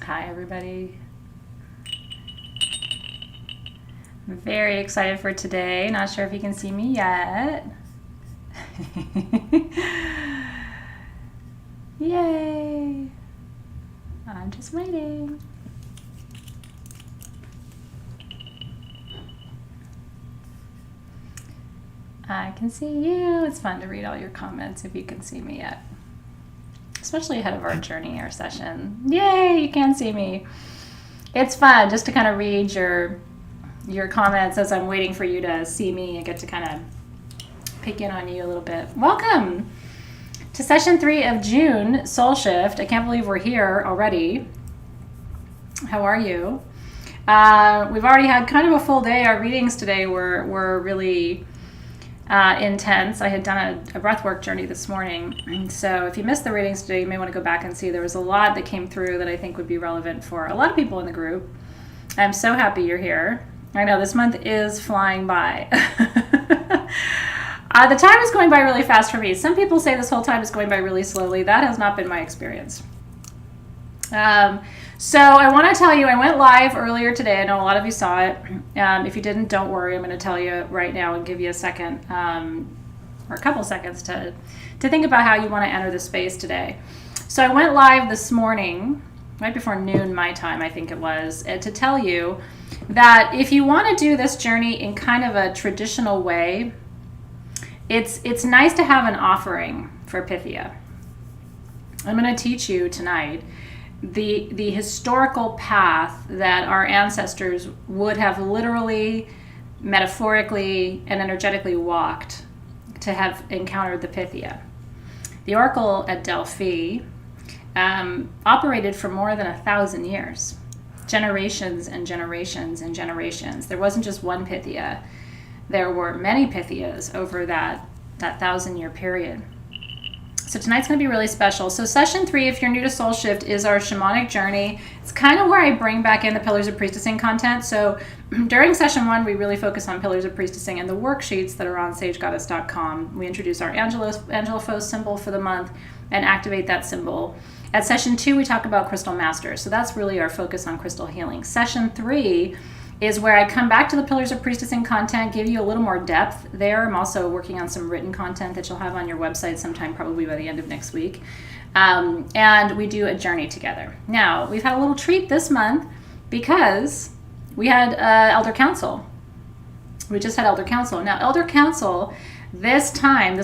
Hi, everybody. I'm very excited for today. Not sure if you can see me yet. Yay! I'm just waiting. I can see you. It's fun to read all your comments if you can see me yet. Especially ahead of our journey, our session. Yay, you can see me. It's fun just to kind of read your comments as I'm waiting for you to see me and get to kind of pick in on you a little bit. Welcome to session 3 of June Soul Shift. I can't believe we're here already. How are you? We've already had kind of a full day. Our readings today were really intense. I had done a breathwork journey this morning. So if you missed the readings today, you may want to go back and see. There was a lot that came through that I think would be relevant for a lot of people in the group. I'm so happy you're here. I know this month is flying by. The time is going by really fast for me. Some people say this whole time is going by really slowly. That has not been my experience. So I want to tell you, I went live earlier today. I know a lot of you saw it. If you didn't, don't worry. I'm going to tell you right now and give you a second or a couple seconds to think about how you want to enter the space today. So I went live this morning, right before noon my time, I think it was, to tell you that if you want to do this journey in kind of a traditional way, it's nice to have an offering for Pythia. I'm going to teach you tonight the historical path that our ancestors would have literally, metaphorically, and energetically walked to have encountered the Pythia. The oracle at Delphi operated for more than 1,000 years, generations and generations and generations. There wasn't just one Pythia. There were many Pythias over that 1,000-year period. So tonight's going to be really special. So session 3, if you're new to Soul Shift, is our shamanic journey. It's kind of where I bring back in the Pillars of Priestessing content. So during session 1, we really focus on Pillars of Priestessing and the worksheets that are on sagegoddess.com. We introduce our Angelophos symbol for the month and activate that symbol. At session 2, we talk about Crystal Masters. So that's really our focus on crystal healing. Session 3 is where I come back to the Pillars of Priestessing content, give you a little more depth there. I'm also working on some written content that you'll have on your website sometime probably by the end of next week. And we do a journey together. Now, we've had a little treat this month because we had Elder Council. We just had Elder Council. Now, Elder Council, this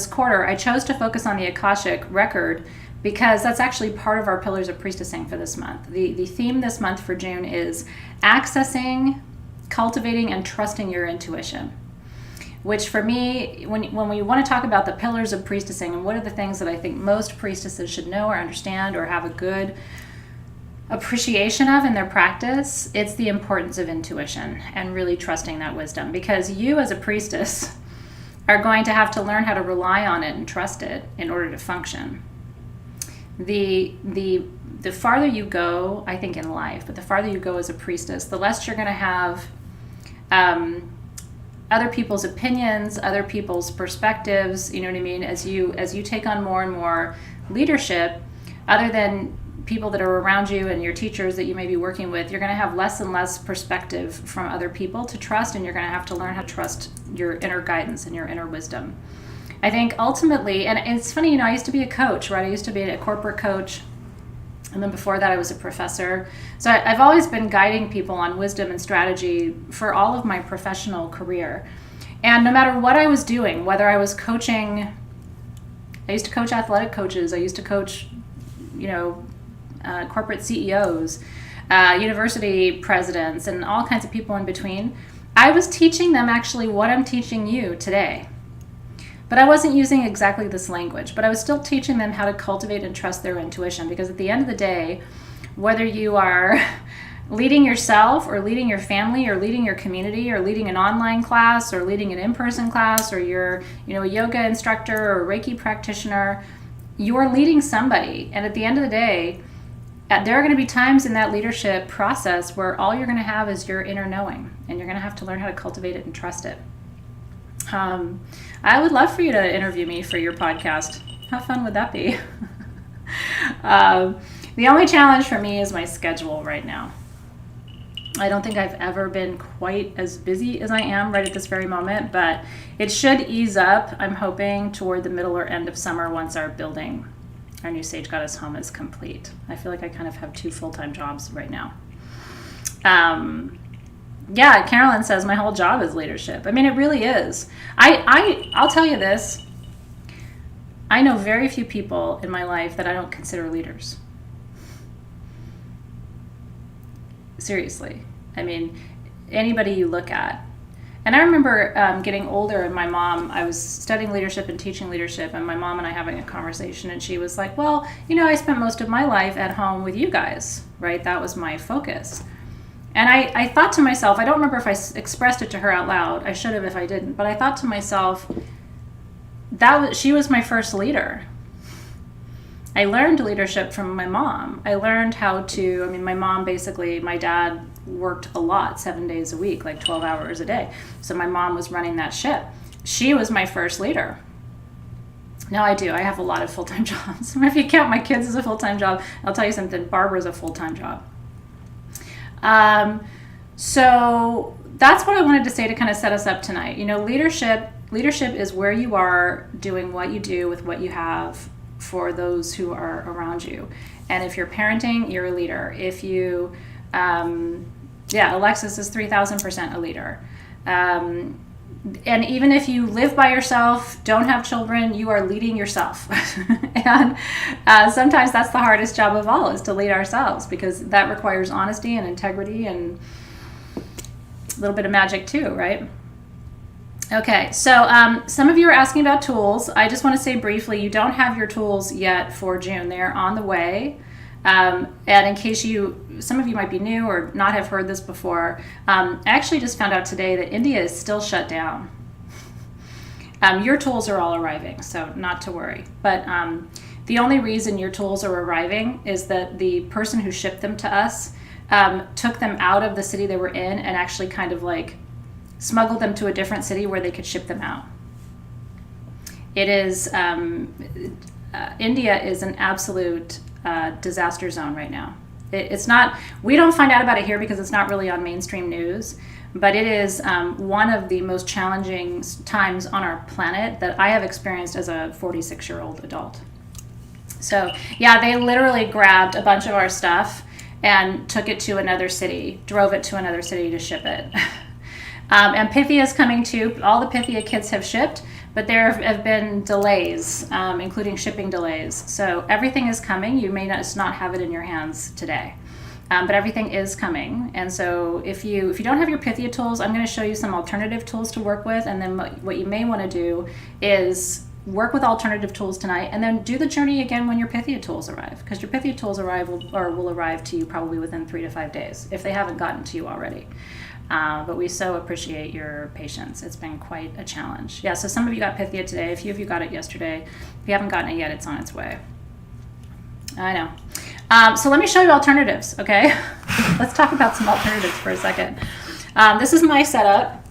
quarter, I chose to focus on the Akashic record because that's actually part of our Pillars of Priestessing for this month. The theme this month for June is accessing, cultivating, and trusting your intuition, which for me, when we want to talk about the pillars of priestessing and what are the things that I think most priestesses should know or understand or have a good appreciation of in their practice, it's the importance of intuition and really trusting that wisdom, because you as a priestess are going to have to learn how to rely on it and trust it in order to function. The farther you go, I think, in life, but the farther you go as a priestess, the less you're going to have other people's opinions, other people's perspectives, you know what I mean? As you take on more and more leadership, other than people that are around you and your teachers that you may be working with, you're going to have less and less perspective from other people to trust, and you're going to have to learn how to trust your inner guidance and your inner wisdom. I think ultimately, and it's funny, I used to be a coach, right? I used to be a corporate coach. And then before that, I was a professor. So I've always been guiding people on wisdom and strategy for all of my professional career. And no matter what I was doing, whether I was coaching, I used to coach athletic coaches. I used to coach, corporate CEOs, university presidents, and all kinds of people in between. I was teaching them actually what I'm teaching you today. But I wasn't using exactly this language, but I was still teaching them how to cultivate and trust their intuition, because at the end of the day, whether you are leading yourself or leading your family or leading your community or leading an online class or leading an in-person class, or you're, a yoga instructor or Reiki practitioner, you're leading somebody. And at the end of the day, there are going to be times in that leadership process where all you're going to have is your inner knowing, and you're going to have to learn how to cultivate it and trust it. I would love for you to interview me for your podcast. How fun would that be? The only challenge for me is my schedule right now. I don't think I've ever been quite as busy as I am right at this very moment, but it should ease up, I'm hoping, toward the middle or end of summer once our new Sage Goddess home is complete. I feel like I kind of have 2 full-time jobs right now. Yeah, Carolyn says my whole job is leadership. I mean, it really is. I'll tell you this. I know very few people in my life that I don't consider leaders. Seriously. I mean, anybody you look at. And I remember getting older, and I was studying leadership and teaching leadership, and my mom and I having a conversation, and she was like, well, I spent most of my life at home with you guys, right? That was my focus. And I thought to myself, I don't remember if I expressed it to her out loud. I should have if I didn't. But I thought to myself, she was my first leader. I learned leadership from my mom. I learned how to, my dad worked a lot, 7 days a week, like 12 hours a day. So my mom was running that ship. She was my first leader. Now I have a lot of full-time jobs. If you count my kids as a full-time job, I'll tell you something, Barbara's a full-time job. So that's what I wanted to say to kind of set us up tonight. Leadership is where you are doing what you do with what you have for those who are around you. And if you're parenting, you're a leader. If you, Alexis is 3,000% a leader. And even if you live by yourself, don't have children, you are leading yourself. And sometimes that's the hardest job of all, is to lead ourselves, because that requires honesty and integrity and a little bit of magic too, right? Okay, so some of you are asking about tools. I just want to say briefly, you don't have your tools yet for June. They're on the way. And in case some of you might be new or not have heard this before, I actually just found out today that India is still shut down. Your tools are all arriving, so not to worry. But the only reason your tools are arriving is that the person who shipped them to us took them out of the city they were in and actually kind of like smuggled them to a different city where they could ship them out. It is, India is an absolute disaster zone right now. It's not, we don't find out about it here because it's not really on mainstream news, but it is one of the most challenging times on our planet that I have experienced as a 46-year-old adult. So yeah, they literally grabbed a bunch of our stuff and took it to another city, drove it to another city to ship it. And Pythia is coming too. All the Pythia kits have shipped, but there have been delays, including shipping delays. So everything is coming. You may not have it in your hands today, but everything is coming. And so if you don't have your Pythia tools, I'm going to show you some alternative tools to work with. And then what you may want to do is work with alternative tools tonight, and then do the journey again when your Pythia tools arrive, because your Pythia tools will arrive to you probably within 3 to 5 days if they haven't gotten to you already. But we so appreciate your patience. It's been quite a challenge. Yeah, so some of you got Pythia today. A few of you got it yesterday. If you haven't gotten it yet, it's on its way. I know. So let me show you alternatives, okay? Let's talk about some alternatives for a second. This is my setup.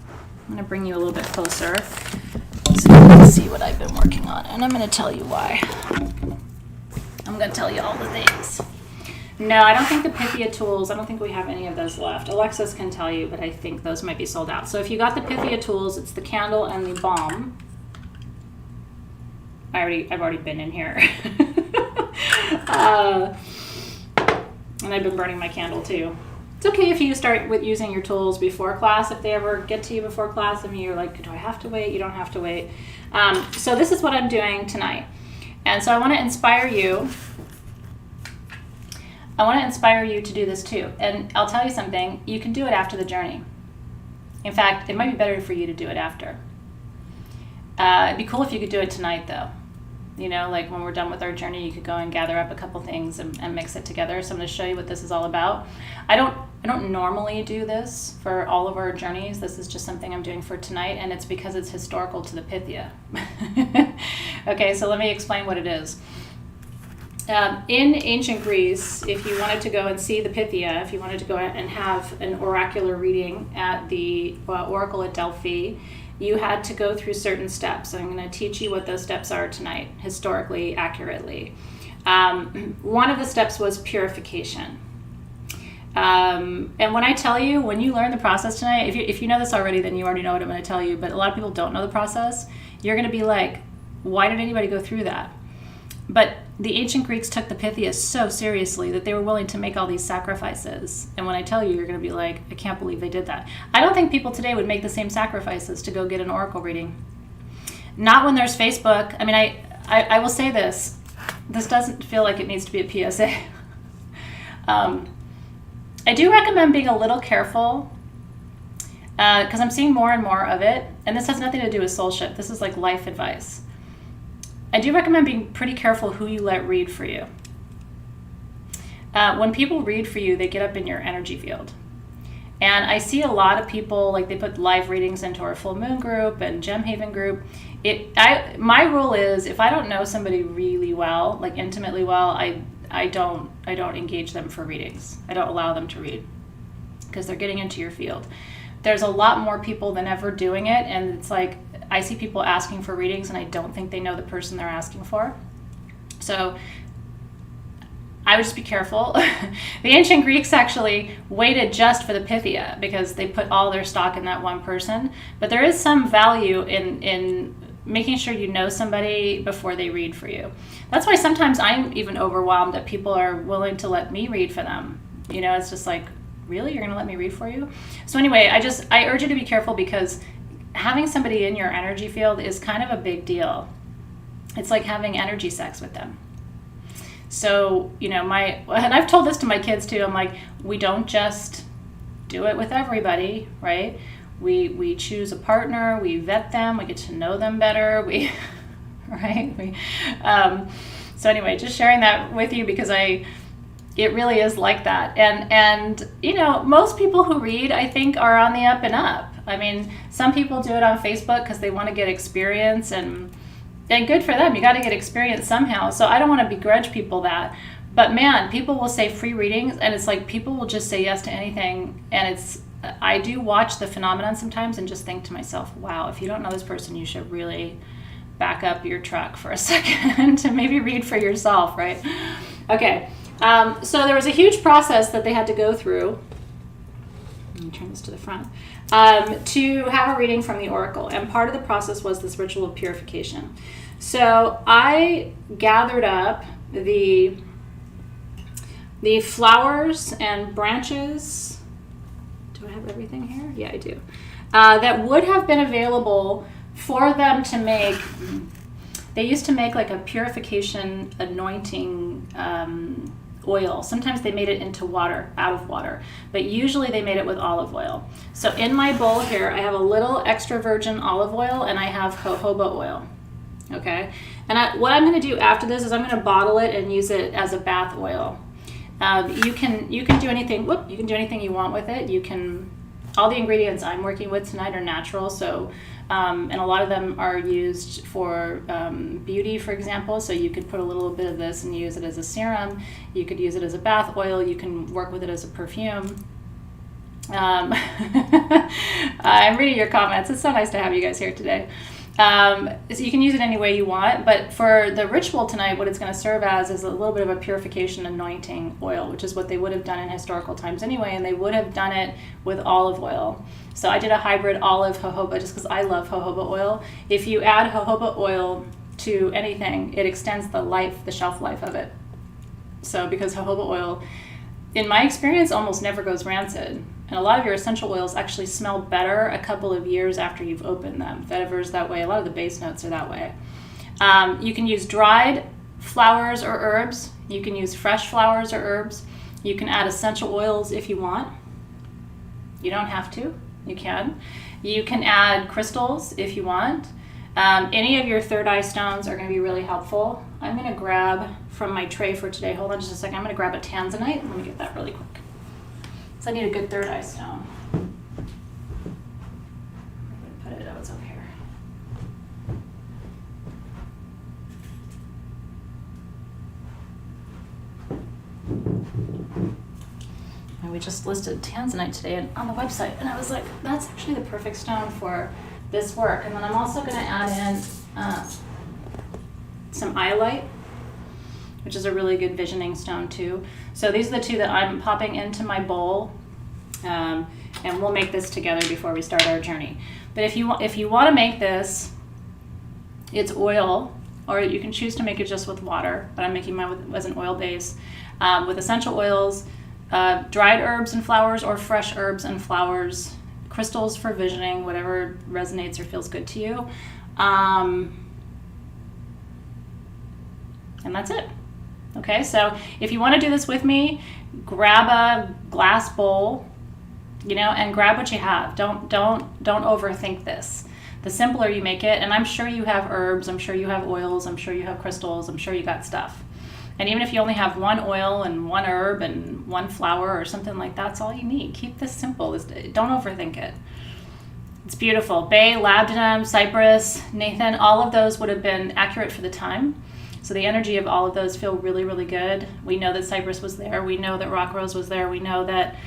I'm going to bring you a little bit closer so you can see what I've been working on. And I'm going to tell you why. I'm going to tell you all the things. No, I don't think the Pythia tools, I don't think we have any of those left. Alexis can tell you, but I think those might be sold out. So if you got the Pythia tools, it's the candle and the balm. I've already been in here. And I've been burning my candle too. It's okay if you start with using your tools before class. If they ever get to you before class and you're like, do I have to wait? You don't have to wait. So this is what I'm doing tonight. And so I want to inspire you. I want to inspire you to do this too. And I'll tell you something, you can do it after the journey. In fact, it might be better for you to do it after. It'd be cool if you could do it tonight though. You know, like when we're done with our journey, you could go and gather up a couple things and mix it together. So I'm going to show you what this is all about. I don't normally do this for all of our journeys. This is just something I'm doing for tonight, and it's because it's historical to the Pythia. Okay, so let me explain what it is. In ancient Greece, if you wanted to go and see the Pythia, if you wanted to go and have an oracular reading at the Oracle at Delphi, you had to go through certain steps. I'm going to teach you what those steps are tonight, historically, accurately. One of the steps was purification. And when I tell you, when you learn the process tonight, if you know this already, then you already know what I'm going to tell you. But a lot of people don't know the process. You're going to be like, why did anybody go through that? But the ancient Greeks took the Pythia so seriously that they were willing to make all these sacrifices. And when I tell you, you're going to be like, I can't believe they did that. I don't think people today would make the same sacrifices to go get an oracle reading. Not when there's Facebook. I mean, I will say this. This doesn't feel like it needs to be a PSA. I do recommend being a little careful because I'm seeing more and more of it. And this has nothing to do with soulship. This is like life advice. I do recommend being pretty careful who you let read for you. When people read for you, they get up in your energy field. And I see a lot of people, like they put live readings into our full moon group and Gem Haven group. My rule is if I don't know somebody really well, like intimately well, I don't engage them for readings. I don't allow them to read because they're getting into your field. There's a lot more people than ever doing it, and it's like I see people asking for readings and I don't think they know the person they're asking for. So I would just be careful. The ancient Greeks actually waited just for the Pythia because they put all their stock in that one person. But there is some value in making sure you know somebody before they read for you. That's why sometimes I'm even overwhelmed that people are willing to let me read for them. You know, it's just like, really? You're going to let me read for you? So anyway, I urge you to be careful because having somebody in your energy field is kind of a big deal. It's like having energy sex with them. So, you know, and I've told this to my kids too. I'm like, we don't just do it with everybody, right? We choose a partner, we vet them, we get to know them better, right? So anyway, just sharing that with you because it really is like that. And you know, most people who read, I think, are on the up and up. I mean, some people do it on Facebook because they want to get experience and good for them. You got to get experience somehow. So I don't want to begrudge people that. But man, people will say free readings and it's like people will just say yes to anything. And I do watch the phenomenon sometimes and just think to myself, wow, if you don't know this person, you should really back up your truck for a second to maybe read for yourself, right? Okay, so there was a huge process that they had to go through. Let me turn this to the front. To have a reading from the oracle. And part of the process was this ritual of purification. So I gathered up the flowers and branches. Do I have everything here? Yeah, I do. That would have been available for them to make. They used to make like a purification anointing oil. Sometimes they made it into water, out of water, but usually they made it with olive oil. So in my bowl here, I have a little extra virgin olive oil and I have jojoba oil. Okay, and what I'm going to do after this is I'm going to bottle it and use it as a bath oil. You can do anything. You can do anything you want with it. All the ingredients I'm working with tonight are natural, so and a lot of them are used for beauty, for example. So you could put a little bit of this and use it as a serum. You could use it as a bath oil. You can work with it as a perfume. I'm reading your comments. It's so nice to have you guys here today. So you can use it any way you want, but for the ritual tonight, what it's going to serve as is a little bit of a purification anointing oil, which is what they would have done in historical times anyway, and they would have done it with olive oil. So I did a hybrid olive jojoba just because I love jojoba oil. If you add jojoba oil to anything, it extends the shelf life of it. So because jojoba oil, in my experience, almost never goes rancid. And a lot of your essential oils actually smell better a couple of years after you've opened them. Vetiver's that way. A lot of the base notes are that way. You can use dried flowers or herbs. You can use fresh flowers or herbs. You can add essential oils if you want. You don't have to. You can. You can add crystals if you want. Any of your third eye stones are going to be really helpful. I'm going to grab from my tray for today. Hold on just a second. I'm going to grab a tanzanite. Let me get that really quick. So I need a good third eye stone. Where did I put it? Oh, it's over here. And we just listed tanzanite today on the website, and I was like, that's actually the perfect stone for this work. And then I'm also going to add in some iolite. which is a really good visioning stone too. So these are the two that I'm popping into my bowl, and we'll make this together before we start our journey. But if you want to make this, it's oil, or you can choose to make it just with water, but I'm making mine as an oil base, with essential oils, dried herbs and flowers, or fresh herbs and flowers, crystals for visioning, whatever resonates or feels good to you. And that's it. Okay, so if you want to do this with me, grab a glass bowl, and grab what you have. Don't overthink this. The simpler you make it, and I'm sure you have herbs, I'm sure you have oils, I'm sure you have crystals, I'm sure you got stuff. And even if you only have one oil and one herb and one flower or something like that, that's all you need. Keep this simple. Don't overthink it. It's beautiful. Bay, labdanum, cypress, Nathan, all of those would have been accurate for the time. So the energy of all of those feel really, really good. We know that cypress was there. We know that rock rose was there. We know that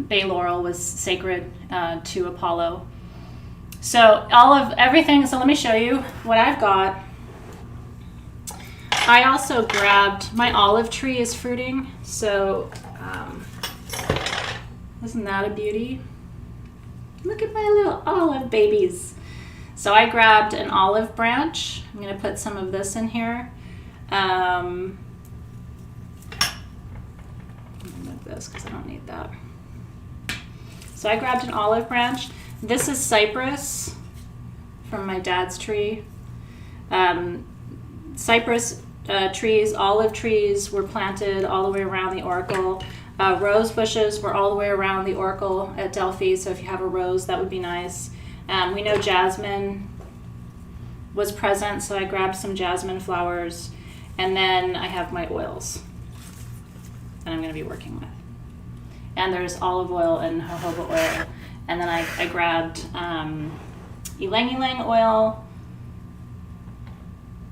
bay laurel was sacred to Apollo. So everything, so let me show you what I've got. I also grabbed, my olive tree is fruiting, so isn't that a beauty? Look at my little olive babies. So I grabbed an olive branch. I'm going to put some of this in here. Move this because I don't need that. So I grabbed an olive branch. This is cypress from my dad's tree. Cypress trees, olive trees were planted all the way around the oracle. Rose bushes were all the way around the oracle at Delphi, so if you have a rose, that would be nice. We know jasmine was present, so I grabbed some jasmine flowers. And then I have my oils that I'm going to be working with. And there's olive oil and jojoba oil. And then I grabbed ylang ylang oil,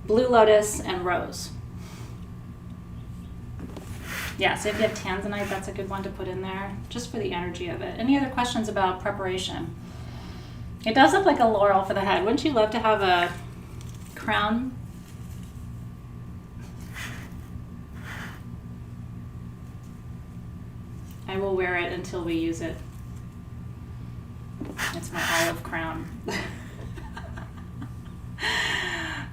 blue lotus, and rose. Yeah, so if you have tanzanite, that's a good one to put in there, just for the energy of it. Any other questions about preparation? It does look like a laurel for the head. Wouldn't you love to have a crown? I will wear it until we use it. It's my olive crown.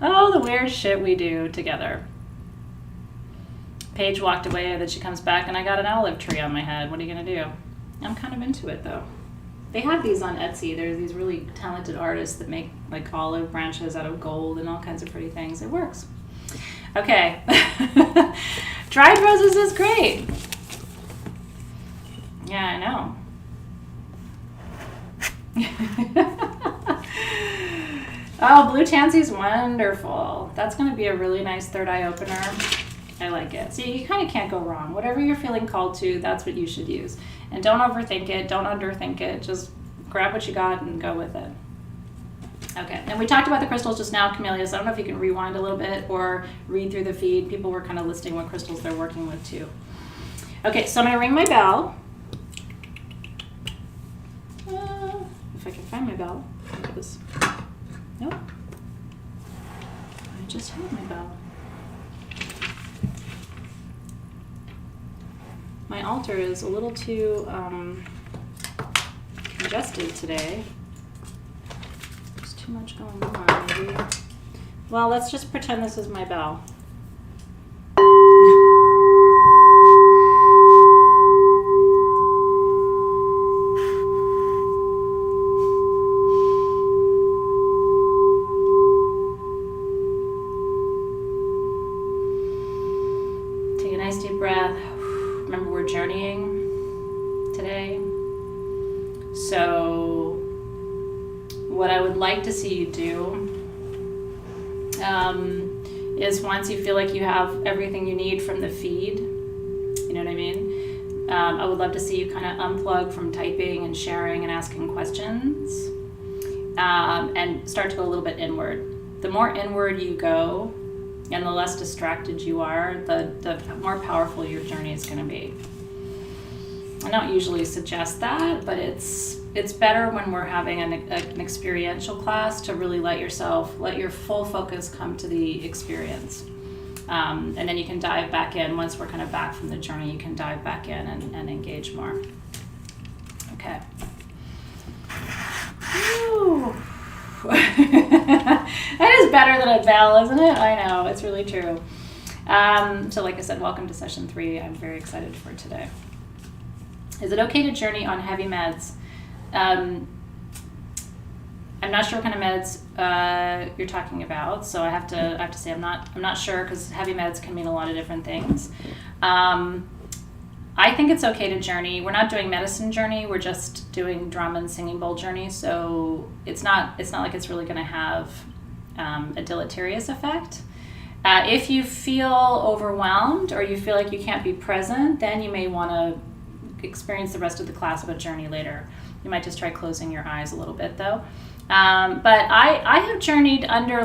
Oh, the weird shit we do together. Paige walked away, then she comes back, and I got an olive tree on my head. What are you going to do? I'm kind of into it, though. They have these on Etsy. There's these really talented artists that make like olive branches out of gold and all kinds of pretty things. It works. Okay. Dried roses is great. Yeah, I know. Oh, blue tansy's wonderful. That's going to be a really nice third eye opener. I like it. See, you kind of can't go wrong. Whatever you're feeling called to, that's what you should use. And don't overthink it. Don't underthink it. Just grab what you got and go with it. Okay, and we talked about the crystals just now, Camellias. I don't know if you can rewind a little bit or read through the feed. People were kind of listing what crystals they're working with too. Okay, so I'm going to ring my bell. If I can find my bell. Nope. I just had my bell. My altar is a little too congested today. There's too much going on, maybe. Well, let's just pretend this is my bell. Take a nice deep breath. Remember, we're journeying today. So what I would like to see you do is once you feel like you have everything you need from the feed, you know what I mean? I would love to see you kind of unplug from typing and sharing and asking questions, and start to go a little bit inward. The more inward you go and the less distracted you are, the more powerful your journey is going to be. I don't usually suggest that, but it's better when we're having an experiential class to really let your full focus come to the experience. And then you can dive back in. Once we're kind of back from the journey, you can dive back in and engage more. Okay. Whew. That is better than a bell, isn't it? I know, it's really true. So like I said, welcome to session 3. I'm very excited for today. Is it okay to journey on heavy meds? I'm not sure what kind of meds you're talking about, so I have to say I'm not sure, because heavy meds can mean a lot of different things. I think it's okay to journey. We're not doing medicine journey. We're just doing drum and singing bowl journey. So it's not like it's really going to have a deleterious effect. If you feel overwhelmed or you feel like you can't be present, then you may want to experience the rest of the class of a journey later. You might just try closing your eyes a little bit, though. But I have journeyed under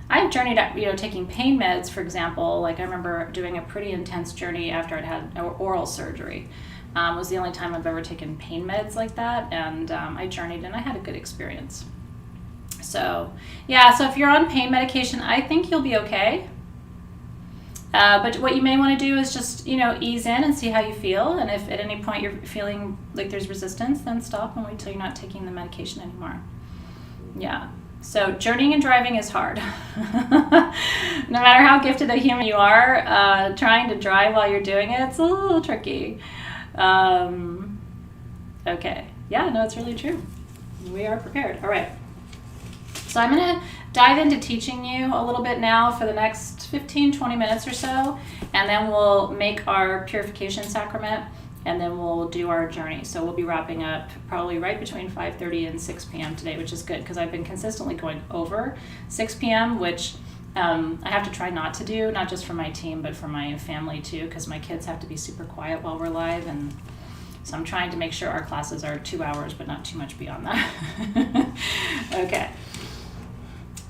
I've journeyed, taking pain meds, for example. Like I remember doing a pretty intense journey after I'd had oral surgery. It was the only time I've ever taken pain meds like that, and I journeyed and I had a good experience. So yeah, so if you're on pain medication, I think you'll be okay. But what you may want to do is just, ease in and see how you feel. And if at any point you're feeling like there's resistance, then stop and wait till you're not taking the medication anymore. Yeah. So journeying and driving is hard. No matter how gifted a human you are, trying to drive while you're doing it's a little tricky. Okay. Yeah, no, it's really true. We are prepared. All right. So I'm going to dive into teaching you a little bit now for the next 15-20 minutes or so, and then we'll make our purification sacrament, and then we'll do our journey. So we'll be wrapping up probably right between 5:30 and 6 p.m. today, which is good because I've been consistently going over 6 p.m., which I have to try not to do, not just for my team, but for my family too, because my kids have to be super quiet while we're live, and so I'm trying to make sure our classes are 2 hours, but not too much beyond that. Okay.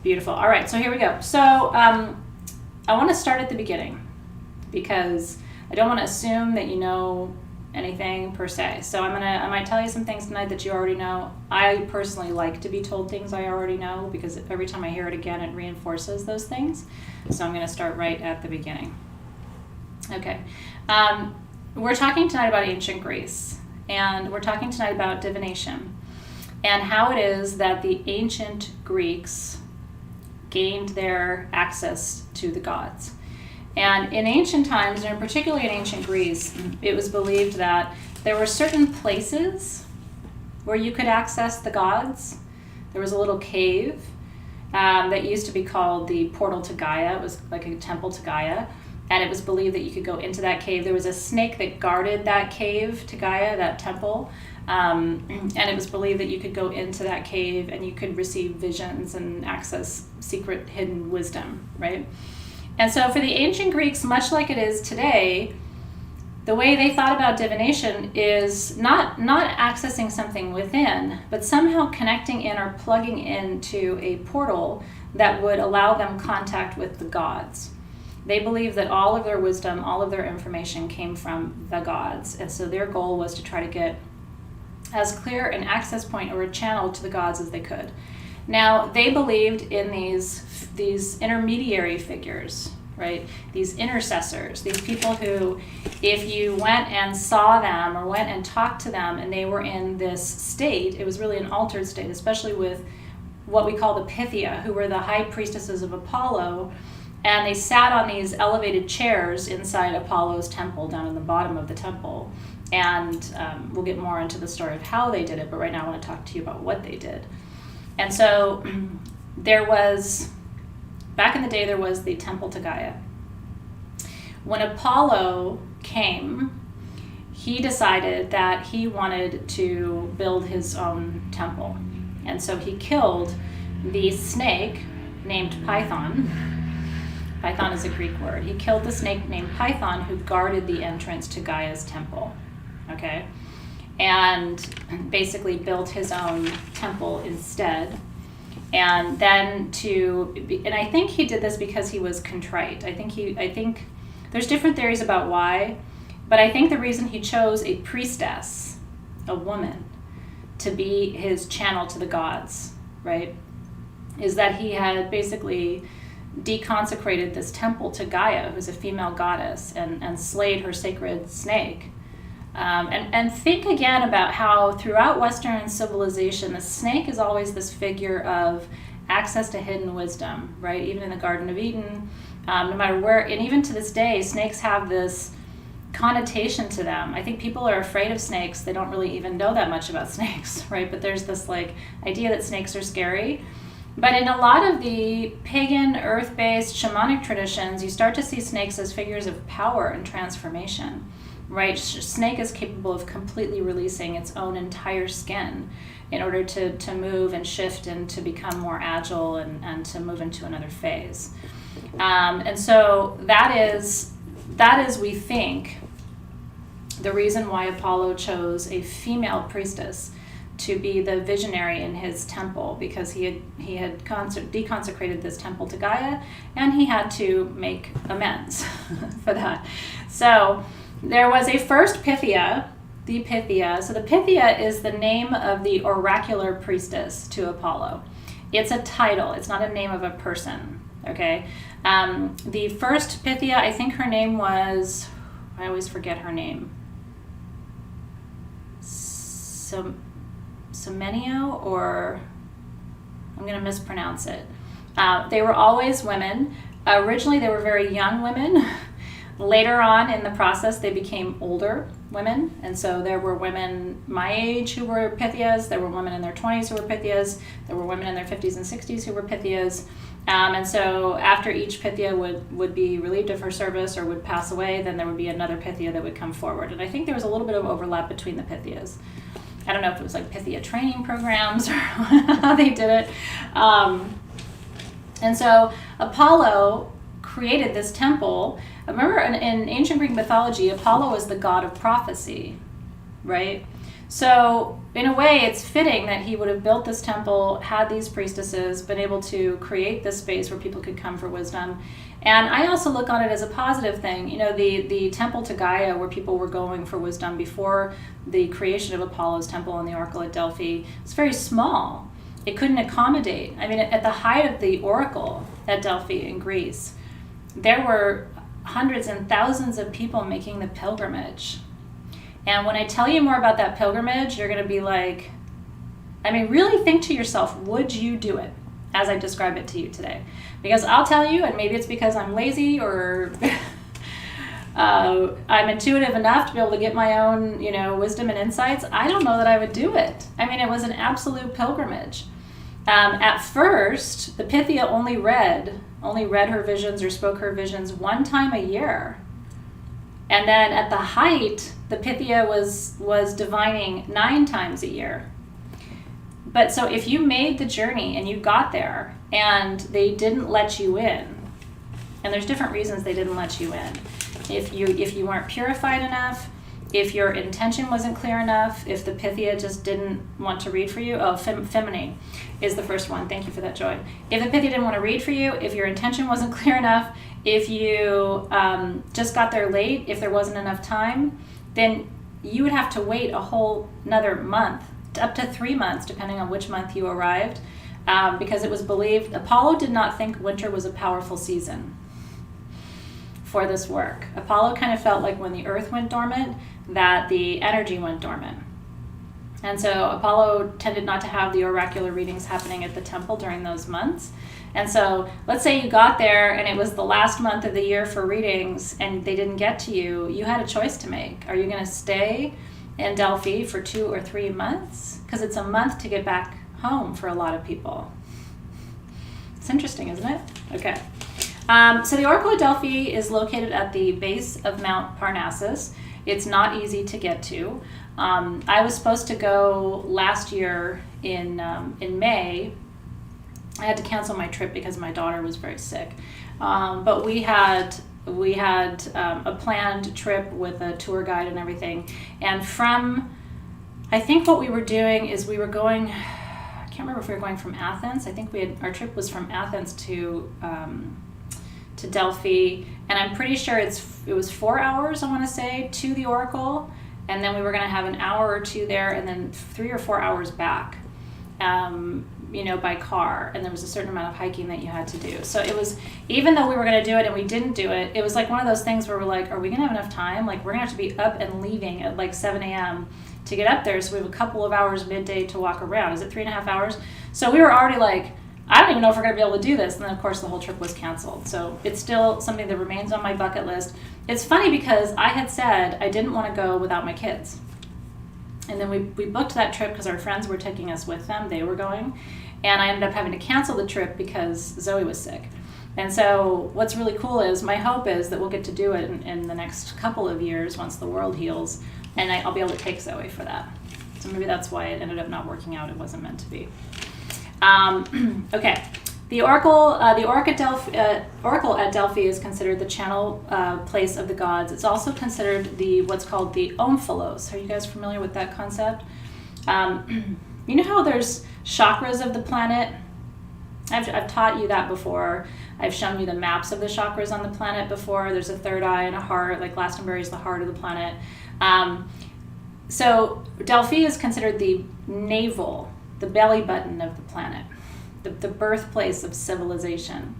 Beautiful. All right, so here we go. So I want to start at the beginning because I don't want to assume that you know anything per se. So I might tell you some things tonight that you already know. I personally like to be told things I already know because every time I hear it again, it reinforces those things. So I'm going to start right at the beginning. Okay. We're talking tonight about ancient Greece, and we're talking tonight about divination and how it is that the ancient Greeks gained their access to the gods. And in ancient times, and particularly in ancient Greece, it was believed that there were certain places where you could access the gods. There was a little cave that used to be called the Portal to Gaia. It was like a temple to Gaia. And it was believed that you could go into that cave. There was a snake that guarded that cave to Gaia, that temple. And it was believed that you could go into that cave and you could receive visions and access secret hidden wisdom, right? And so for the ancient Greeks, much like it is today, the way they thought about divination is not accessing something within, but somehow connecting in or plugging into a portal that would allow them contact with the gods. They believed that all of their wisdom, all of their information came from the gods. And so their goal was to try to get as clear an access point or a channel to the gods as they could. Now, they believed in these intermediary figures, right? These intercessors, these people who, if you went and saw them or went and talked to them and they were in this state, it was really an altered state, especially with what we call the Pythia, who were the high priestesses of Apollo, and they sat on these elevated chairs inside Apollo's temple, down in the bottom of the temple. And we'll get more into the story of how they did it, but right now I want to talk to you about what they did. And so back in the day, there was the temple to Gaia. When Apollo came, he decided that he wanted to build his own temple. And so he killed the snake named Python. Python is a Greek word. He killed the snake named Python who guarded the entrance to Gaia's temple. Okay? And basically built his own temple instead. And then and I think he did this because he was contrite. I think there's different theories about why, but I think the reason he chose a priestess, a woman, to be his channel to the gods, right, is that he had basically deconsecrated this temple to Gaia, who's a female goddess, and slayed her sacred snake. And think again about how throughout Western civilization, the snake is always this figure of access to hidden wisdom, right? Even in the Garden of Eden, no matter where, and even to this day, snakes have this connotation to them. I think people are afraid of snakes. They don't really even know that much about snakes, right? But there's this like idea that snakes are scary. But in a lot of the pagan, earth-based shamanic traditions, you start to see snakes as figures of power and transformation, right? Snake is capable of completely releasing its own entire skin in order to move and shift and to become more agile and to move into another phase. And so that is, we think, the reason why Apollo chose a female priestess to be the visionary in his temple, because he had deconsecrated this temple to Gaia, and he had to make amends for that. So there was a first Pythia, the Pythia. So the Pythia is the name of the oracular priestess to Apollo. It's a title. It's not a name of a person, okay? The first Pythia, I think her name was, I always forget her name, Semenio, or I'm going to mispronounce it. They were always women. Originally, they were very young women. Later on in the process, they became older women. And so there were women my age who were Pythias. There were women in their 20s who were Pythias. There were women in their 50s and 60s who were Pythias. And so after each Pythia would be relieved of her service or would pass away, then there would be another Pythia that would come forward. And I think there was a little bit of overlap between the Pythias. I don't know if it was like Pythia training programs or how they did it. And so Apollo created this temple. Remember, in ancient Greek mythology, Apollo is the god of prophecy, right? So in a way, it's fitting that he would have built this temple, had these priestesses, been able to create this space where people could come for wisdom. And I also look on it as a positive thing. You know, the temple to Gaia, where people were going for wisdom before the creation of Apollo's temple in the Oracle at Delphi, it's very small. It couldn't accommodate. I mean, at the height of the Oracle at Delphi in Greece, there were hundreds and thousands of people making the pilgrimage. And when I tell you more about that pilgrimage, you're going to be like, I mean, really think to yourself, would you do it as I describe it to you today? Because I'll tell you, and maybe it's because I'm lazy or I'm intuitive enough to be able to get my own, wisdom and insights. I don't know that I would do it. I mean, it was an absolute pilgrimage. At first, the Pythia only read her visions or spoke her visions one time a year. And then at the height, the Pythia was divining 9 times a year. But so if you made the journey and you got there and they didn't let you in, and there's different reasons they didn't let you in. If you weren't purified enough, if your intention wasn't clear enough, if the Pythia just didn't want to read for you, feminine is the first one. Thank you for that, Joy. If the Pythia didn't want to read for you, if your intention wasn't clear enough, if you just got there late, if there wasn't enough time, then you would have to wait a whole another month, up to 3 months, depending on which month you arrived, because it was believed Apollo did not think winter was a powerful season for this work. Apollo kind of felt like when the earth went dormant, that the energy went dormant. And so Apollo tended not to have the oracular readings happening at the temple during those months. And so let's say you got there and it was the last month of the year for readings and they didn't get to you. You had a choice to make. Are you going to stay in Delphi for 2 or 3 months? Because it's a month to get back home for a lot of people. It's interesting, isn't it? Okay. So the Oracle of Delphi is located at the base of Mount Parnassus. It's not easy to get to. I was supposed to go last year in May. I had to cancel my trip because my daughter was very sick. But we had a planned trip with a tour guide and everything. And I think what we were doing is we were going, I can't remember if we were going from Athens. I think our trip was from Athens to Delphi, and I'm pretty sure it was 4 hours, I want to say, to the Oracle, and then we were going to have an hour or 2 there, and then 3 or 4 hours back. by car, and there was a certain amount of hiking that you had to do. So it was, even though we were going to do it and we didn't do it, it was like one of those things where we're like, are we going to have enough time? Like, we're going to have to be up and leaving at like 7 a.m. to get up there. So we have a couple of hours midday to walk around. Is it 3.5 hours? So we were already like, I don't even know if we're going to be able to do this. And then, of course, the whole trip was canceled. So it's still something that remains on my bucket list. It's funny because I had said I didn't want to go without my kids. And then we booked that trip because our friends were taking us with them. They were going. And I ended up having to cancel the trip because Zoe was sick. And so what's really cool is, my hope is that we'll get to do it in the next couple of years once the world heals. And I'll be able to take Zoe for that. So maybe that's why it ended up not working out. It wasn't meant to be. Okay, the oracle at Delphi is considered the channel place of the gods. It's also considered what's called the omphalos. Are you guys familiar with that concept? You know how there's chakras of the planet? I've taught you that before. I've shown you the maps of the chakras on the planet before. There's a third eye and a heart, like Glastonbury is the heart of the planet. So Delphi is considered the navel, the belly button of the planet, the birthplace of civilization.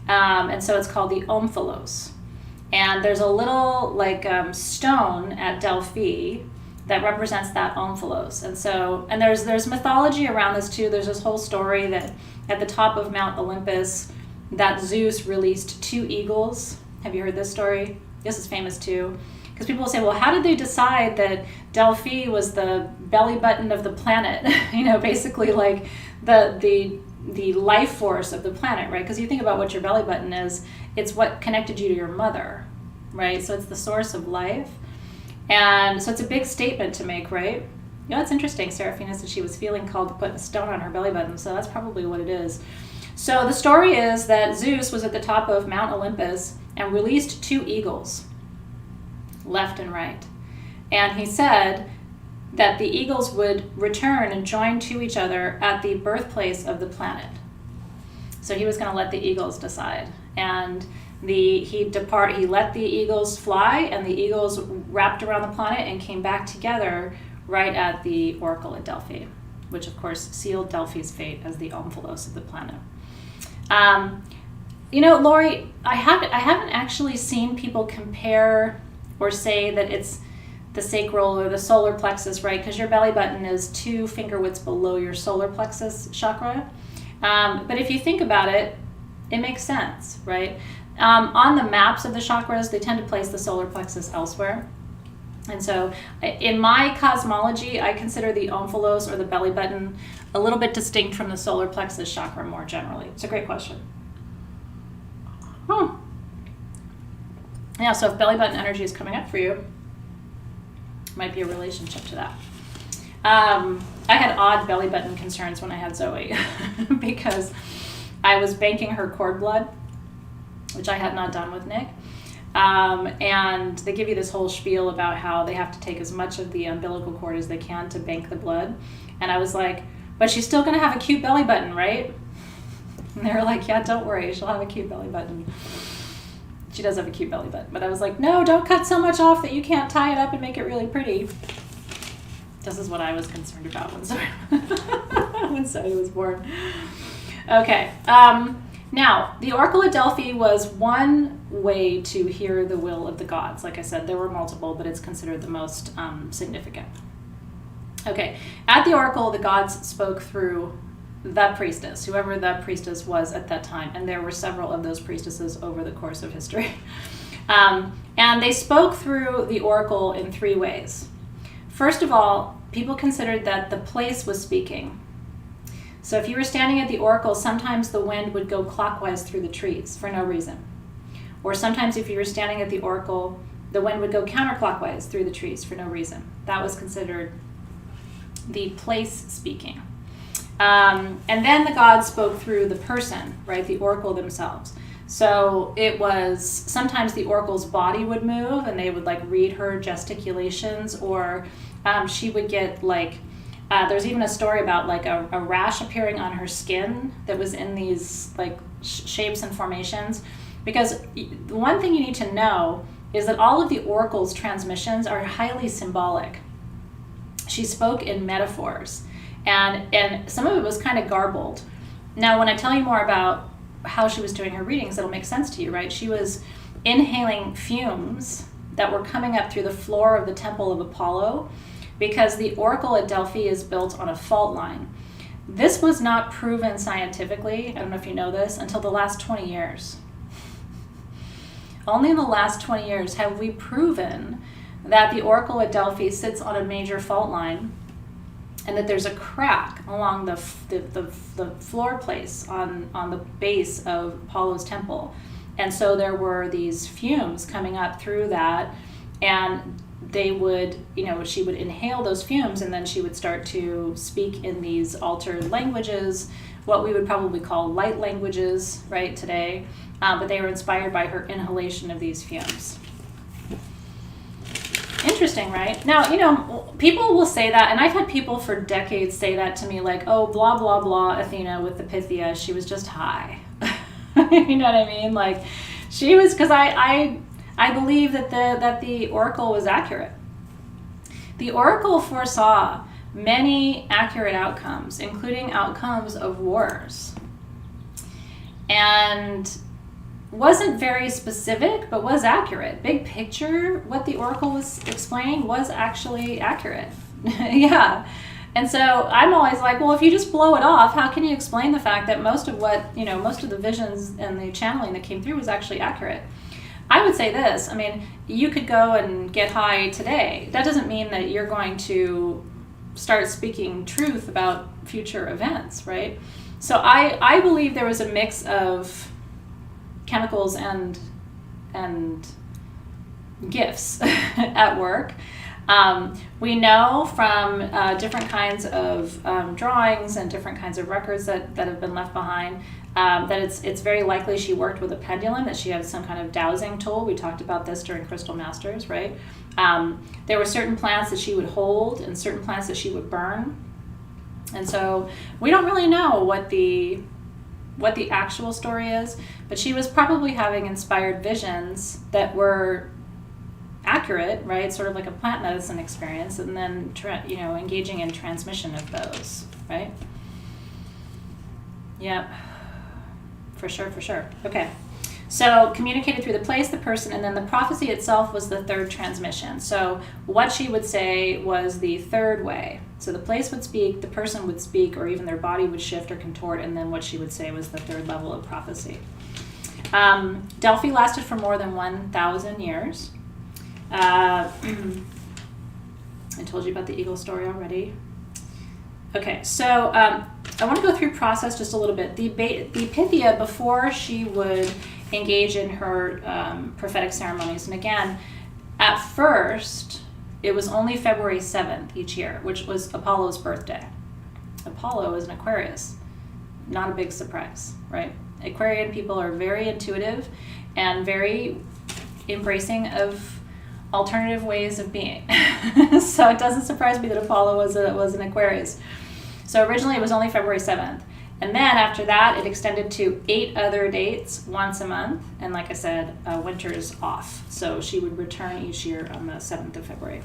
And so it's called the omphalos. And there's a little stone at Delphi that represents that omphalos. And there's mythology around this too. There's this whole story that at the top of Mount Olympus, that Zeus released 2 eagles. Have you heard this story? This is famous too. Because people will say, well, how did they decide that Delphi was the belly button of the planet? Basically like the life force of the planet, right? Because you think about what your belly button is, it's what connected you to your mother, right? So it's the source of life. And so it's a big statement to make, right? It's interesting. Seraphina said she was feeling called to put a stone on her belly button, so that's probably what it is. So the story is that Zeus was at the top of Mount Olympus and released 2 eagles, left and right. And he said that the eagles would return and join to each other at the birthplace of the planet. So he was going to let the eagles decide. And he let the eagles fly, and the eagles wrapped around the planet and came back together right at the oracle at Delphi, which of course sealed Delphi's fate as the omphalos of the planet. Lori, I haven't actually seen people compare or say that it's the sacral or the solar plexus, right? Because your belly button is 2 finger widths below your solar plexus chakra. But if you think about it, it makes sense, right? On the maps of the chakras, they tend to place the solar plexus elsewhere. And so in my cosmology, I consider the omphalos or the belly button a little bit distinct from the solar plexus chakra more generally. It's a great question. Yeah, so if belly button energy is coming up for you, might be a relationship to that. I had odd belly button concerns when I had Zoe because I was banking her cord blood, which I had not done with Nick. And they give you this whole spiel about how they have to take as much of the umbilical cord as they can to bank the blood. And I was like, but she's still going to have a cute belly button, right? And they were like, yeah, don't worry, she'll have a cute belly button. She does have a cute belly button. But I was like, no, don't cut so much off that you can't tie it up and make it really pretty. This is what I was concerned about when Zoe was born. Okay. Now, the Oracle at Delphi was one way to hear the will of the gods. Like I said, there were multiple, but it's considered the most significant. Okay. At the Oracle, the gods spoke through the priestess, whoever the priestess was at that time. And there were several of those priestesses over the course of history. And they spoke through the Oracle in 3 ways. First of all, people considered that the place was speaking. So if you were standing at the Oracle, sometimes the wind would go clockwise through the trees for no reason. Or sometimes if you were standing at the Oracle, the wind would go counterclockwise through the trees for no reason. That was considered the place speaking. And then the gods spoke through the person, right, the Oracle themselves. So it was, sometimes the Oracle's body would move and they would like read her gesticulations, or she would get like, there's even a story about like a rash appearing on her skin that was in these like shapes and formations. Because the one thing you need to know is that all of the Oracle's transmissions are highly symbolic. She spoke in metaphors. And some of it was kind of garbled. Now, when I tell you more about how she was doing her readings, it'll make sense to you, right? She was inhaling fumes that were coming up through the floor of the Temple of Apollo, because the oracle at Delphi is built on a fault line. This was not proven scientifically, I don't know if you know this, until the last 20 years. Only in the last 20 years have we proven that the oracle at Delphi sits on a major fault line, and that there's a crack along the floor place on the base of Apollo's temple. And so there were these fumes coming up through that, and they would, she would inhale those fumes, and then she would start to speak in these altered languages, what we would probably call light languages, right, today. But they were inspired by her inhalation of these fumes. Interesting, right? Now, people will say that, and I've had people for decades say that to me, like, oh, blah, blah, blah, Athena with the Pythia, she was just high. You know what I mean? Like, she was, because I believe that the oracle was accurate. The oracle foresaw many accurate outcomes, including outcomes of wars. And wasn't very specific, but was accurate. Big picture, what the oracle was explaining was actually accurate. Yeah. And so I'm always like, well, if you just blow it off, how can you explain the fact that most of the visions and the channeling that came through was actually accurate? I would say this, you could go and get high today. That doesn't mean that you're going to start speaking truth about future events, right? So I believe there was a mix of chemicals and gifts at work. We know from different kinds of drawings and different kinds of records that have been left behind that it's very likely she worked with a pendulum, that she had some kind of dowsing tool. We talked about this during Crystal Masters, right? There were certain plants that she would hold and certain plants that she would burn. And so we don't really know what the actual story is, but she was probably having inspired visions that were accurate, right? Sort of like a plant medicine experience, and then engaging in transmission of those, right? Yep, for sure. Okay, so communicated through the place, the person, and then the prophecy itself was the third transmission. So what she would say was the third way. So the place would speak, the person would speak, or even their body would shift or contort, and then what she would say was the third level of prophecy. Delphi lasted for more than 1,000 years. I told you about the eagle story already. Okay, so I want to go through process just a little bit. The Pythia, before she would engage in her prophetic ceremonies, and again, at first, it was only February 7th each year, which was Apollo's birthday. Apollo is an Aquarius. Not a big surprise, right? Aquarian people are very intuitive and very embracing of alternative ways of being. So it doesn't surprise me that Apollo was an Aquarius. So originally it was only February 7th. And then after that, it extended to 8 other dates once a month. And like I said, winter's off. So she would return each year on the 7th of February.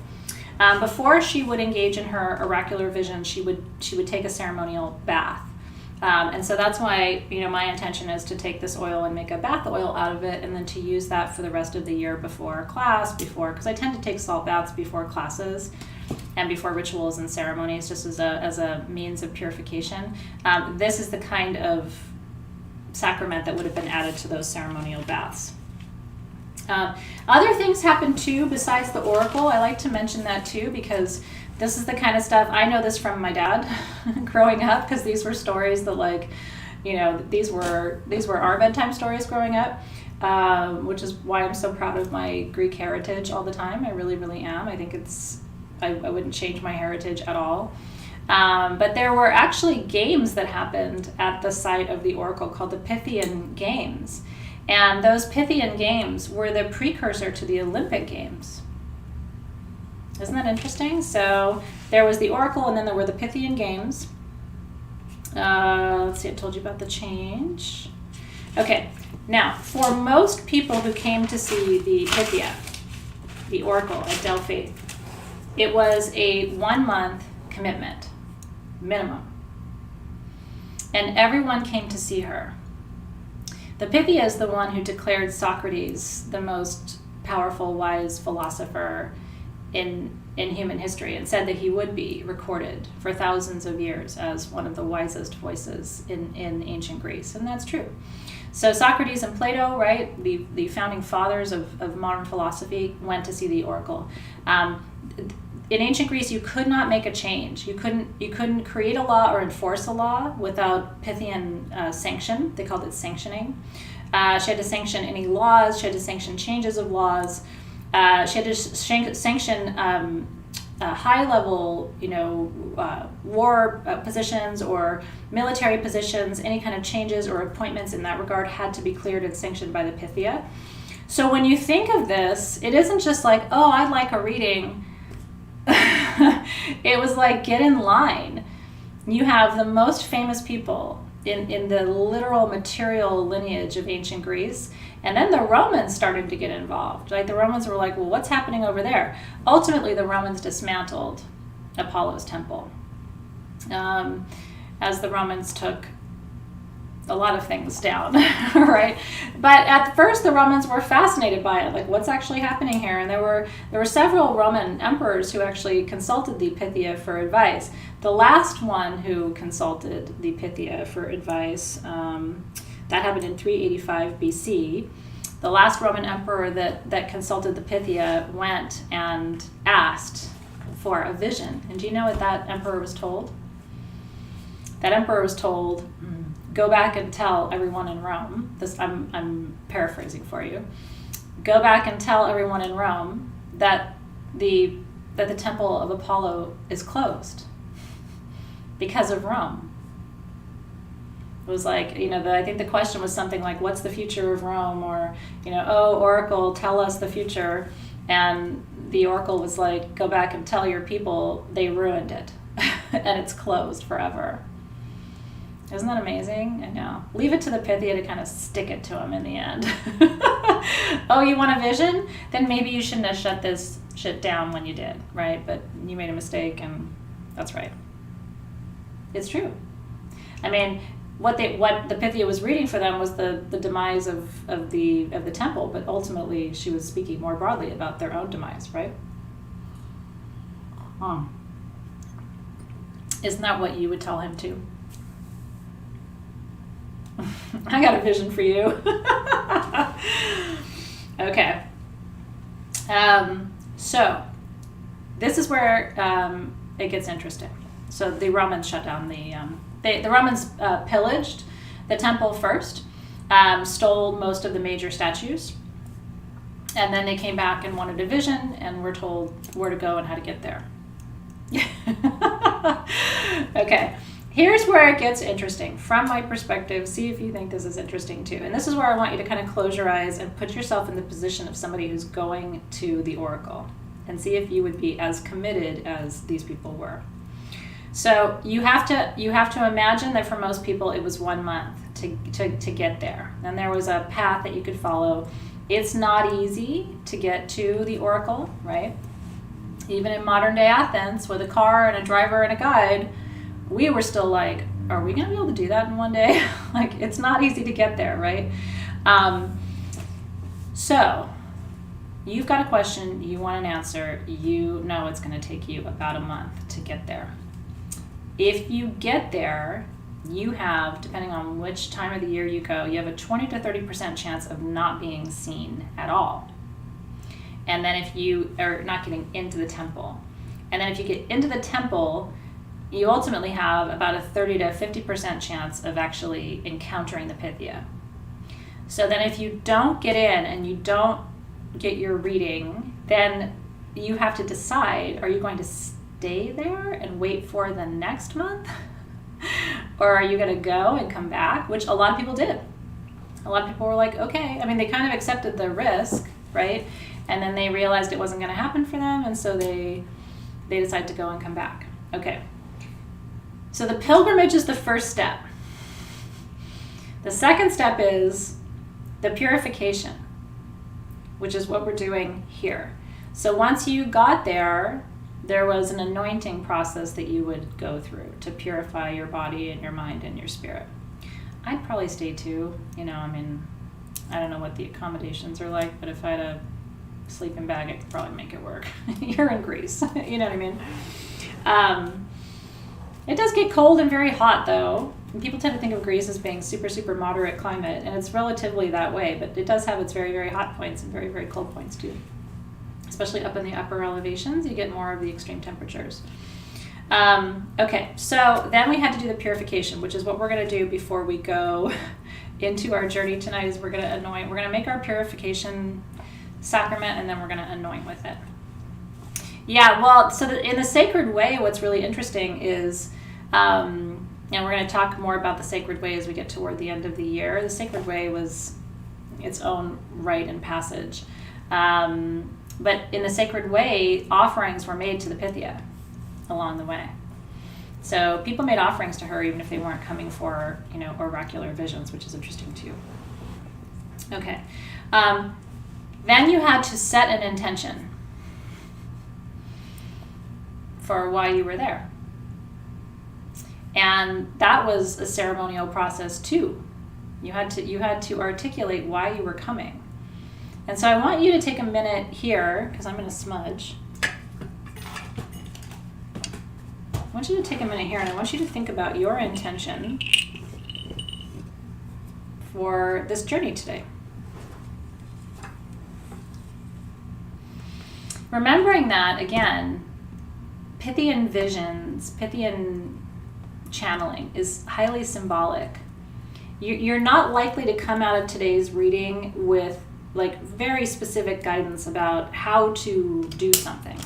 Before she would engage in her oracular vision, she would take a ceremonial bath. And so that's why, my intention is to take this oil and make a bath oil out of it, and then to use that for the rest of the year before class, because I tend to take salt baths before classes and before rituals and ceremonies, just as a means of purification. This is the kind of sacrament that would have been added to those ceremonial baths. Other things happen too besides the oracle. I like to mention that too, because this is the kind of stuff, I know this from my dad growing up, because these were stories that these were our bedtime stories growing up, which is why I'm so proud of my Greek heritage all the time. I really, really am. I think I wouldn't change my heritage at all. But there were actually games that happened at the site of the oracle called the Pythian Games. And those Pythian Games were the precursor to the Olympic Games. Isn't that interesting? So there was the oracle, and then there were the Pythian Games. Let's see, I told you about the change. Okay, now, for most people who came to see the Pythia, the oracle at Delphi, it was a 1-month commitment. minimum. And everyone came to see her. The Pythia is the one who declared Socrates the most powerful, wise philosopher in human history, and said that he would be recorded for thousands of years as one of the wisest voices in ancient Greece. And that's true. So Socrates and Plato, right, the founding fathers of modern philosophy, went to see the oracle. In ancient Greece, you could not make a change. You couldn't create a law or enforce a law without Pythian sanction. They called it sanctioning. She had to sanction any laws. She had to sanction changes of laws. She had to sanction high-level, war positions or military positions. Any kind of changes or appointments in that regard had to be cleared and sanctioned by the Pythia. So when you think of this, it isn't just like, oh, I'd like a reading. It was like, get in line. You have the most famous people in the literal material lineage of ancient Greece. And then the Romans started to get involved. Like, the Romans were like, well, what's happening over there? Ultimately, the Romans dismantled Apollo's temple, as the Romans took a lot of things down, right? But at first, the Romans were fascinated by it, like, what's actually happening here? And there were several Roman emperors who actually consulted the Pythia for advice. The last one who consulted the Pythia for advice, that happened in 385 BC. The last Roman emperor that consulted the Pythia went and asked for a vision. And do you know what that emperor was told? That emperor was told, go back and tell everyone in Rome, this I'm paraphrasing for you, go back and tell everyone in Rome that the temple of Apollo is closed because of Rome. It was like, I think the question was something like, what's the future of Rome? Or, oh, Oracle, tell us the future. And the Oracle was like, go back and tell your people they ruined it and it's closed forever. Isn't that amazing? I know. Leave it to the Pythia to kind of stick it to them in the end. Oh, you want a vision? Then maybe you shouldn't have shut this shit down when you did, right? But you made a mistake, and that's right. It's true. I mean, what the Pythia was reading for them was the demise of the temple, but ultimately she was speaking more broadly about their own demise, right? Isn't that what you would tell him too? I got a vision for you. Okay. So this is where it gets interesting. So the Romans shut down the Romans pillaged the temple first, stole most of the major statues, and then they came back and wanted a vision and were told where to go and how to get there. Okay. Here's where it gets interesting. From my perspective, see if you think this is interesting too. And this is where I want you to kind of close your eyes and put yourself in the position of somebody who's going to the oracle and see if you would be as committed as these people were. So you have to imagine that for most people it was 1 month to get there. And there was a path that you could follow. It's not easy to get to the oracle, right? Even in modern day Athens with a car and a driver and a guide, we were still like, are we going to be able to do that in one day? Like, it's not easy to get there, right? So you've got a question, you want an answer, you know it's going to take you about a month to get there. If you get there, you have, depending on which time of the year you go, you have a 20 to 30% chance of not being seen at all. And then if you are not getting into the temple, and then if you get into the temple, you ultimately have about a 30 to 50% chance of actually encountering the Pythia. So then if you don't get in and you don't get your reading, then you have to decide, are you going to stay there and wait for the next month? Or are you going to go and come back? Which a lot of people did. A lot of people were like, okay. I mean, they kind of accepted the risk, right? And then they realized it wasn't going to happen for them, and so they decided to go and come back. Okay. So the pilgrimage is the first step. The second step is the purification, which is what we're doing here. So once you got there, there was an anointing process that you would go through to purify your body and your mind and your spirit. I'd probably stay too. You know, I mean, I don't know what the accommodations are like, but if I had a sleeping bag, I could probably make it work. You're in Greece. You know what I mean? It does get cold and very hot, though. And people tend to think of Greece as being super, super moderate climate, and it's relatively that way, but it does have its very, very hot points and very, very cold points, too. Especially up in the upper elevations, you get more of the extreme temperatures. Okay, so then we had to do the purification, which is what we're going to do before we go into our journey tonight, is we're going to anoint. We're going to make our purification sacrament, and then we're going to anoint with it. Yeah, well, so in the sacred way, what's really interesting is, and we're going to talk more about the sacred way as we get toward the end of the year. The sacred way was its own rite and passage. But in the sacred way, offerings were made to the Pythia along the way. So people made offerings to her even if they weren't coming for, you know, oracular visions, which is interesting too. Okay. Then you had to set an intention for why you were there. And that was a ceremonial process too. You had to articulate why you were coming. And so I want you to take a minute here, because I'm going to smudge. I want you to take a minute here, and I want you to think about your intention for this journey today. Remembering that, again, Pythian visions, Pythian channeling is highly symbolic. You're not likely to come out of today's reading with like very specific guidance about how to do something.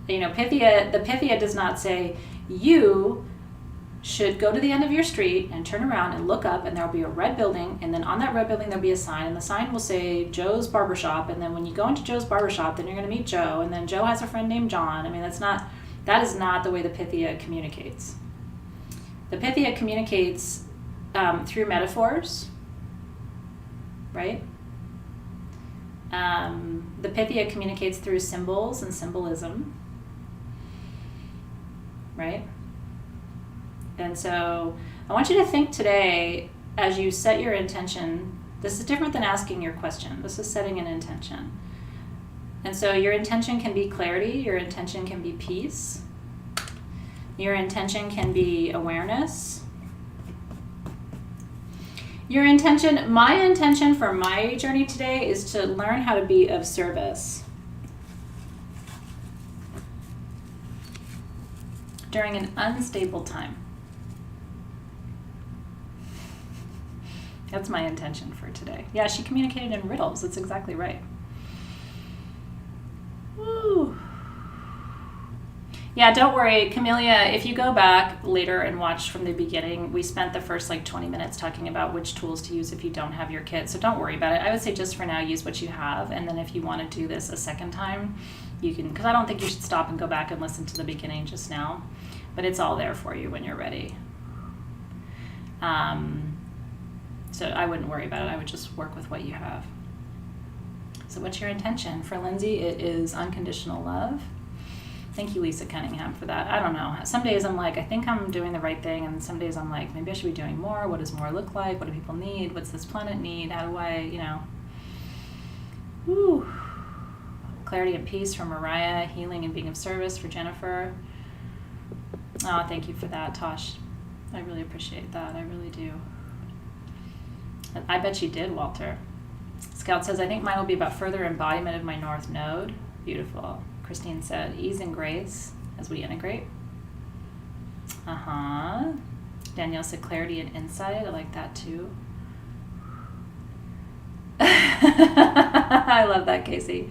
You know, the Pythia does not say, you should go to the end of your street and turn around and look up, and there'll be a red building, and then on that red building there'll be a sign, and the sign will say Joe's Barbershop, and then when you go into Joe's Barbershop, then you're going to meet Joe, and then Joe has a friend named John. I mean, that is not the way the Pythia communicates. The Pythia communicates through metaphors, right? The Pythia communicates through symbols and symbolism, right? And so I want you to think today, as you set your intention, this is different than asking your question. This is setting an intention. And so your intention can be clarity, your intention can be peace, your intention can be awareness. My intention for my journey today is to learn how to be of service during an unstable time. That's my intention for today. Yeah, she communicated in riddles. That's exactly right. Woo. Yeah, don't worry, Camellia, if you go back later and watch from the beginning, we spent the first 20 minutes talking about which tools to use if you don't have your kit. So don't worry about it. I would say just for now, use what you have. And then if you want to do this a second time, you can, because I don't think you should stop and go back and listen to the beginning just now. But it's all there for you when you're ready. So I wouldn't worry about it. I would just work with what you have. So what's your intention? For Lindsay, it is unconditional love. Thank you, Lisa Cunningham, for that. I don't know. Some days I'm like, I think I'm doing the right thing. And some days I'm like, maybe I should be doing more. What does more look like? What do people need? What's this planet need? How do I, Woo. Clarity and peace from Mariah. Healing and being of service for Jennifer. Oh, thank you for that, Tosh. I really appreciate that. I really do. I bet you did, Walter. Scout says, I think mine will be about further embodiment of my North Node. Beautiful. Christine said, ease and grace as we integrate. Danielle said, clarity and insight. I like that too. I love that, Casey.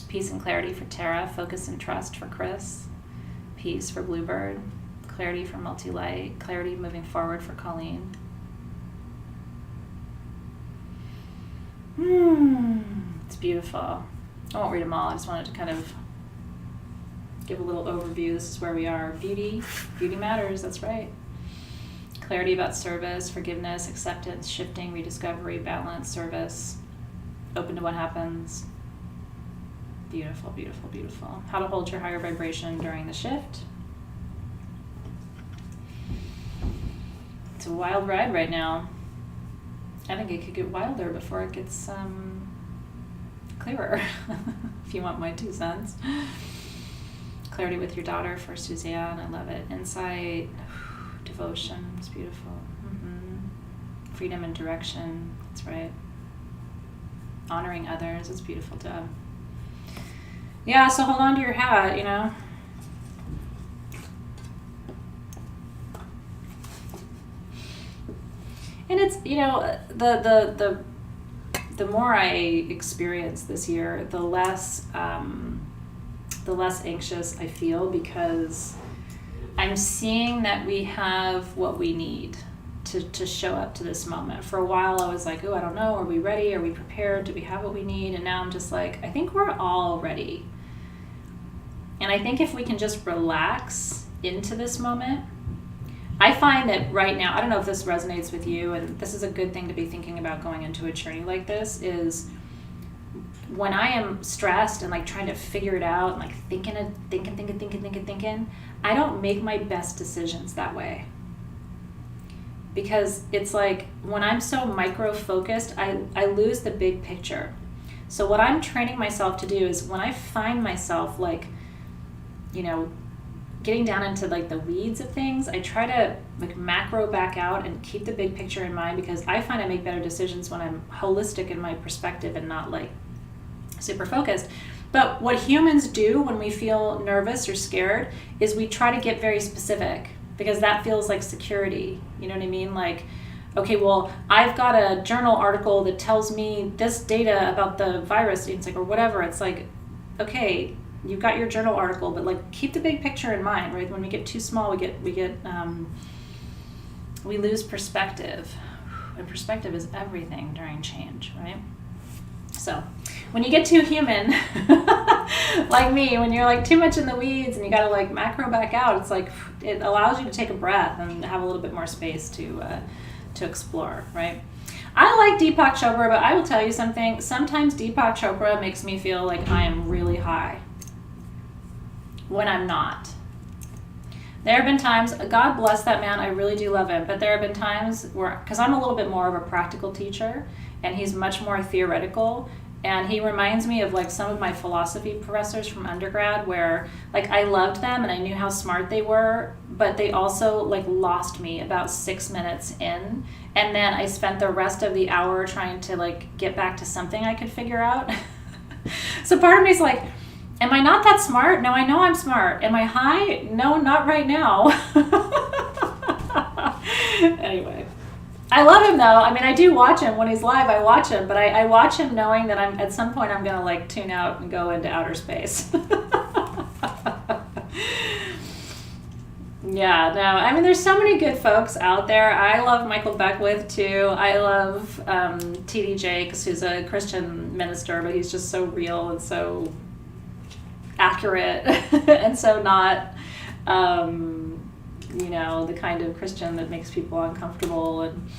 Peace and clarity for Tara. Focus and trust for Chris. Peace for Bluebird. Clarity for Multi-Light. Clarity moving forward for Colleen. It's beautiful. I won't read them all. I just wanted to kind of give a little overview. This is where we are. Beauty matters. That's right. Clarity about service, forgiveness, acceptance, shifting, rediscovery, balance, service. open to what happens. Beautiful, beautiful, beautiful. How to hold your higher vibration during the shift. It's a wild ride right now. I think it could get wilder before it gets clearer, if you want my 2 cents. Clarity with your daughter for Suzanne. I love it. Insight, devotion. It's beautiful. Freedom and direction. That's right. Honoring others. It's beautiful, Deb. Yeah, so hold on to your hat, you know. And it's, you know, the more I experience this year, the less anxious I feel, because I'm seeing that we have what we need to show up to this moment. For a while I was like, oh, I don't know, are we ready? Are we prepared? Do we have what we need? And now I'm just like, I think we're all ready. And I think if we can just relax into this moment, I find that right now, I don't know if this resonates with you, and this is a good thing to be thinking about going into a journey like this, is when I am stressed and like trying to figure it out and like thinking, I don't make my best decisions that way. Because it's like when I'm so micro-focused, I lose the big picture. So what I'm training myself to do is when I find myself like, you know, getting down into like the weeds of things, I try to like macro back out and keep the big picture in mind, because I find I make better decisions when I'm holistic in my perspective and not like super focused. But what humans do when we feel nervous or scared is we try to get very specific, because that feels like security. You know what I mean? Like, okay, well, I've got a journal article that tells me this data about the virus, it's like, or whatever. It's like, okay, you've got your journal article, but like keep the big picture in mind, right? When we get too small, we lose perspective, and perspective is everything during change, right? So when you get too human, like me, when you're like too much in the weeds and you got to like macro back out, it's like it allows you to take a breath and have a little bit more space to explore, right? I like Deepak Chopra, but I will tell you something. Sometimes Deepak Chopra makes me feel like I am really high when I'm not. There have been times, God bless that man, I really do love him, but there have been times where, because I'm a little bit more of a practical teacher and he's much more theoretical, and he reminds me of like some of my philosophy professors from undergrad, where like I loved them and I knew how smart they were, but they also like lost me about 6 minutes in, and then I spent the rest of the hour trying to like get back to something I could figure out. So part of me is like, am I not that smart? No, I know I'm smart. Am I high? No, not right now. Anyway, I love him though. I mean, I do watch him when he's live. I watch him, but I watch him knowing that I'm at some point I'm gonna like tune out and go into outer space. Yeah, no, I mean, there's so many good folks out there. I love Michael Beckwith too. I love T.D. Jakes, who's a Christian minister, but he's just so real and so accurate and so not you know, the kind of Christian that makes people uncomfortable. And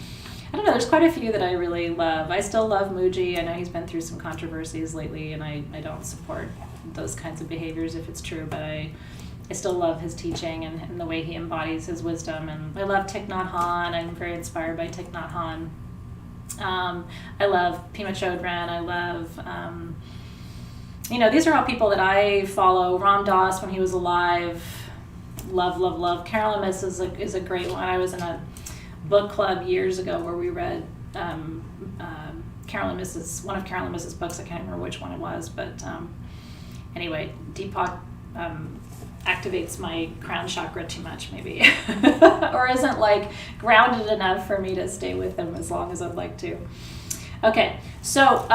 I don't know, there's quite a few that I really love. I still love Mooji. I know he's been through some controversies lately, and I don't support those kinds of behaviors if it's true, but I still love his teaching and the way he embodies his wisdom. And I love Thich Nhat Hanh. I'm very inspired by Thich Nhat Hanh. I love Pema Chodron. I love you know, these are all people that I follow. Ram Dass, when he was alive, love, love, love. Carolyn Miss is a great one. I was in a book club years ago where we read Carolyn Miss's, one of Carolyn Miss's books. I can't remember which one it was, but anyway, Deepak activates my crown chakra too much, maybe, or isn't like grounded enough for me to stay with him as long as I'd like to. Okay, so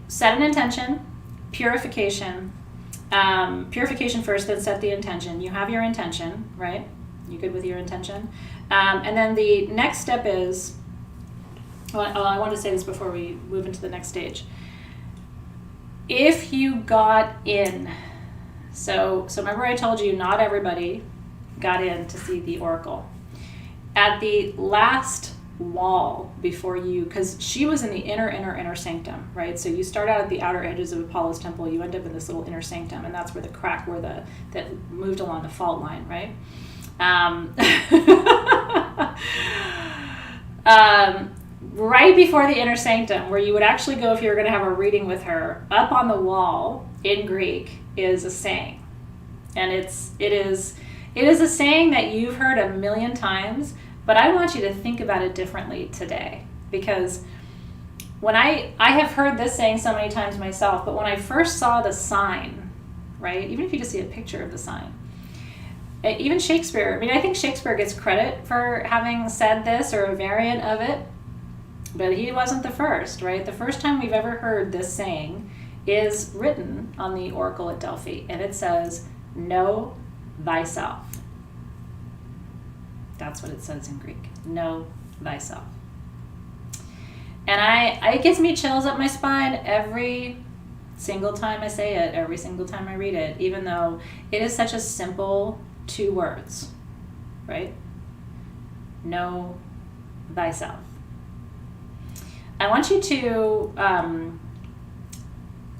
set an intention. Purification first, then set the intention. You have your intention, right? You good with your intention? And then the next step is, I want to say this before we move into the next stage. If you got in, so remember I told you not everybody got in to see the oracle. At the last wall before you, because she was in the inner sanctum, right? So you start out at the outer edges of Apollo's temple, you end up in this little inner sanctum, and that's where the crack, where that moved along the fault line, right? Right before the inner sanctum, where you would actually go if you were going to have a reading with her, up on the wall in Greek is a saying, and it is a saying that you've heard a million times. But I want you to think about it differently today, because when I have heard this saying so many times myself, but when I first saw the sign, right, even if you just see a picture of the sign, even Shakespeare, I mean, I think Shakespeare gets credit for having said this or a variant of it, but he wasn't the first, right? The first time we've ever heard this saying is written on the oracle at Delphi, and it says, "Know thyself." That's what it says in Greek. Know thyself. And it gives me chills up my spine every single time I say it, every single time I read it, even though it is such a simple 2 words, right? Know thyself. I want you to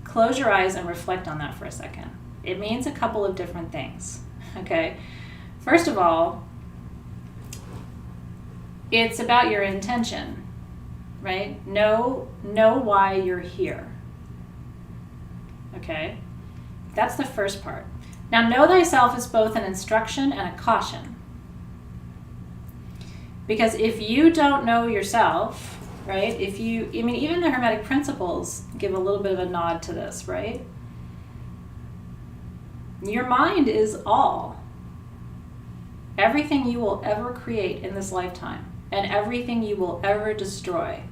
close your eyes and reflect on that for a second. It means a couple of different things, okay? First of all, it's about your intention, right? Know why you're here. Okay? That's the first part. Now, know thyself is both an instruction and a caution. Because if you don't know yourself, right? Even the Hermetic principles give a little bit of a nod to this, right? Your mind is all. Everything you will ever create in this lifetime, and everything you will ever destroy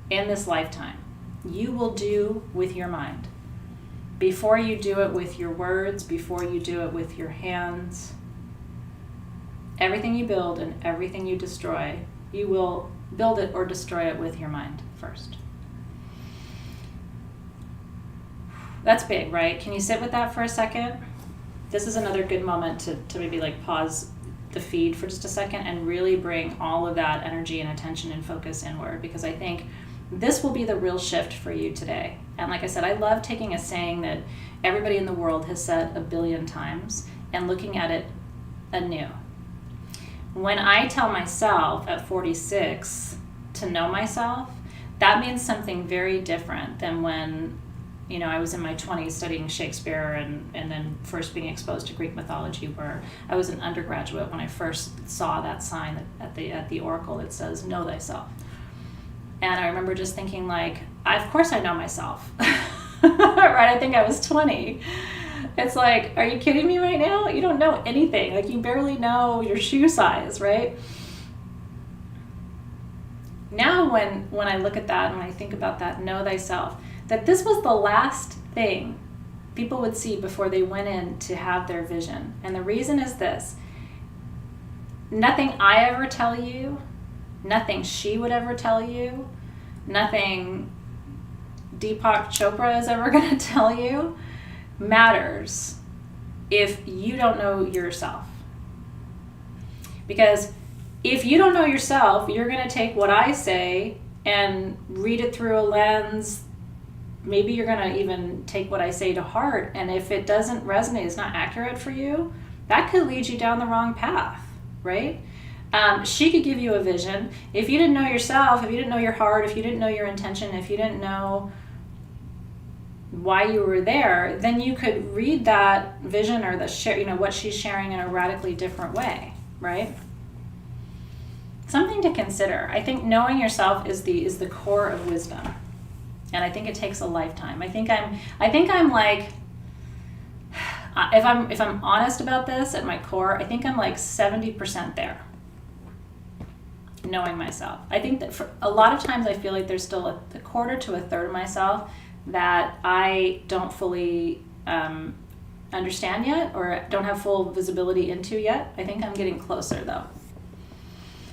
in this lifetime, you will do with your mind. Before you do it with your words, before you do it with your hands, everything you build and everything you destroy, you will build it or destroy it with your mind first. That's big, right? Can you sit with that for a second? This is another good moment to maybe pause the feed for just a second and really bring all of that energy and attention and focus inward, because I think this will be the real shift for you today. And like I said, I love taking a saying that everybody in the world has said a billion times and looking at it anew. When I tell myself at 46 to know myself, that means something very different than when I was in my 20s studying Shakespeare and then first being exposed to Greek mythology, where I was an undergraduate when I first saw that sign at the oracle that says, "Know thyself." And I remember just thinking of course I know myself. Right? I think I was 20. It's like, are you kidding me right now? You don't know anything. You barely know your shoe size, right? Now when I look at that and when I think about that, know thyself, that this was the last thing people would see before they went in to have their vision. And the reason is this: nothing I ever tell you, nothing she would ever tell you, nothing Deepak Chopra is ever going to tell you matters if you don't know yourself. Because if you don't know yourself, you're going to take what I say and read it through a lens. Maybe you're going to even take what I say to heart, and if it doesn't resonate, it's not accurate for you, that could lead you down the wrong path, right? She could give you a vision. If you didn't know yourself, if you didn't know your heart, if you didn't know your intention, if you didn't know why you were there, then you could read that vision or what she's sharing in a radically different way, right? Something to consider. I think knowing yourself is the core of wisdom. And I think it takes a lifetime. I think I'm if I'm honest about this at my core, I think I'm 70% there. Knowing myself. I think that for a lot of times I feel like there's still a quarter to a third of myself that I don't fully understand yet, or don't have full visibility into yet. I think I'm getting closer though.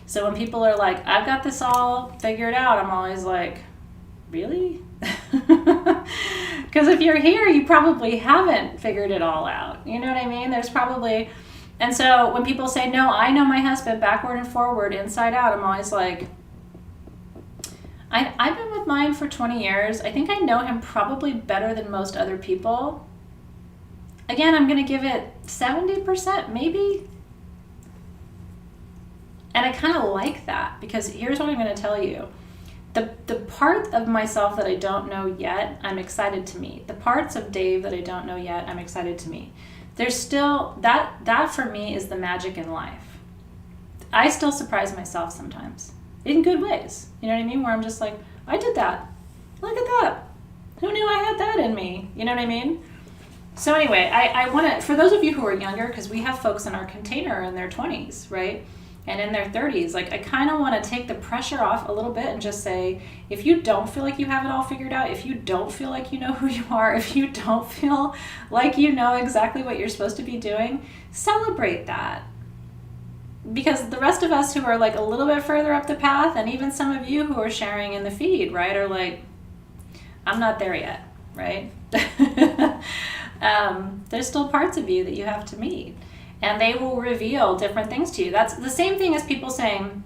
So when people are like, "I've got this all figured out," I'm always like, really? Because if you're here, you probably haven't figured it all out. You know what I mean? There's probably... And so when people say, "No, I know my husband backward and forward, inside out," I'm always like, I've been with mine for 20 years. I think I know him probably better than most other people. Again, I'm going to give it 70%, maybe. And I kind of like that, because here's what I'm going to tell you. The part of myself that I don't know yet, I'm excited to meet. The parts of Dave that I don't know yet, I'm excited to meet. There's still, that for me is the magic in life. I still surprise myself sometimes, in good ways. You know what I mean? Where I'm just like, I did that. Look at that. Who knew I had that in me? You know what I mean? So anyway, I want to, for those of you who are younger, because we have folks in our container in their 20s, right? And in their 30s, like, I kind of want to take the pressure off a little bit and just say, if you don't feel like you have it all figured out, if you don't feel like you know who you are, if you don't feel like you know exactly what you're supposed to be doing, celebrate that. Because the rest of us who are like a little bit further up the path, and even some of you who are sharing in the feed, right, are like, I'm not there yet, right? There's still parts of you that you have to meet. And they will reveal different things to you. That's the same thing as people saying,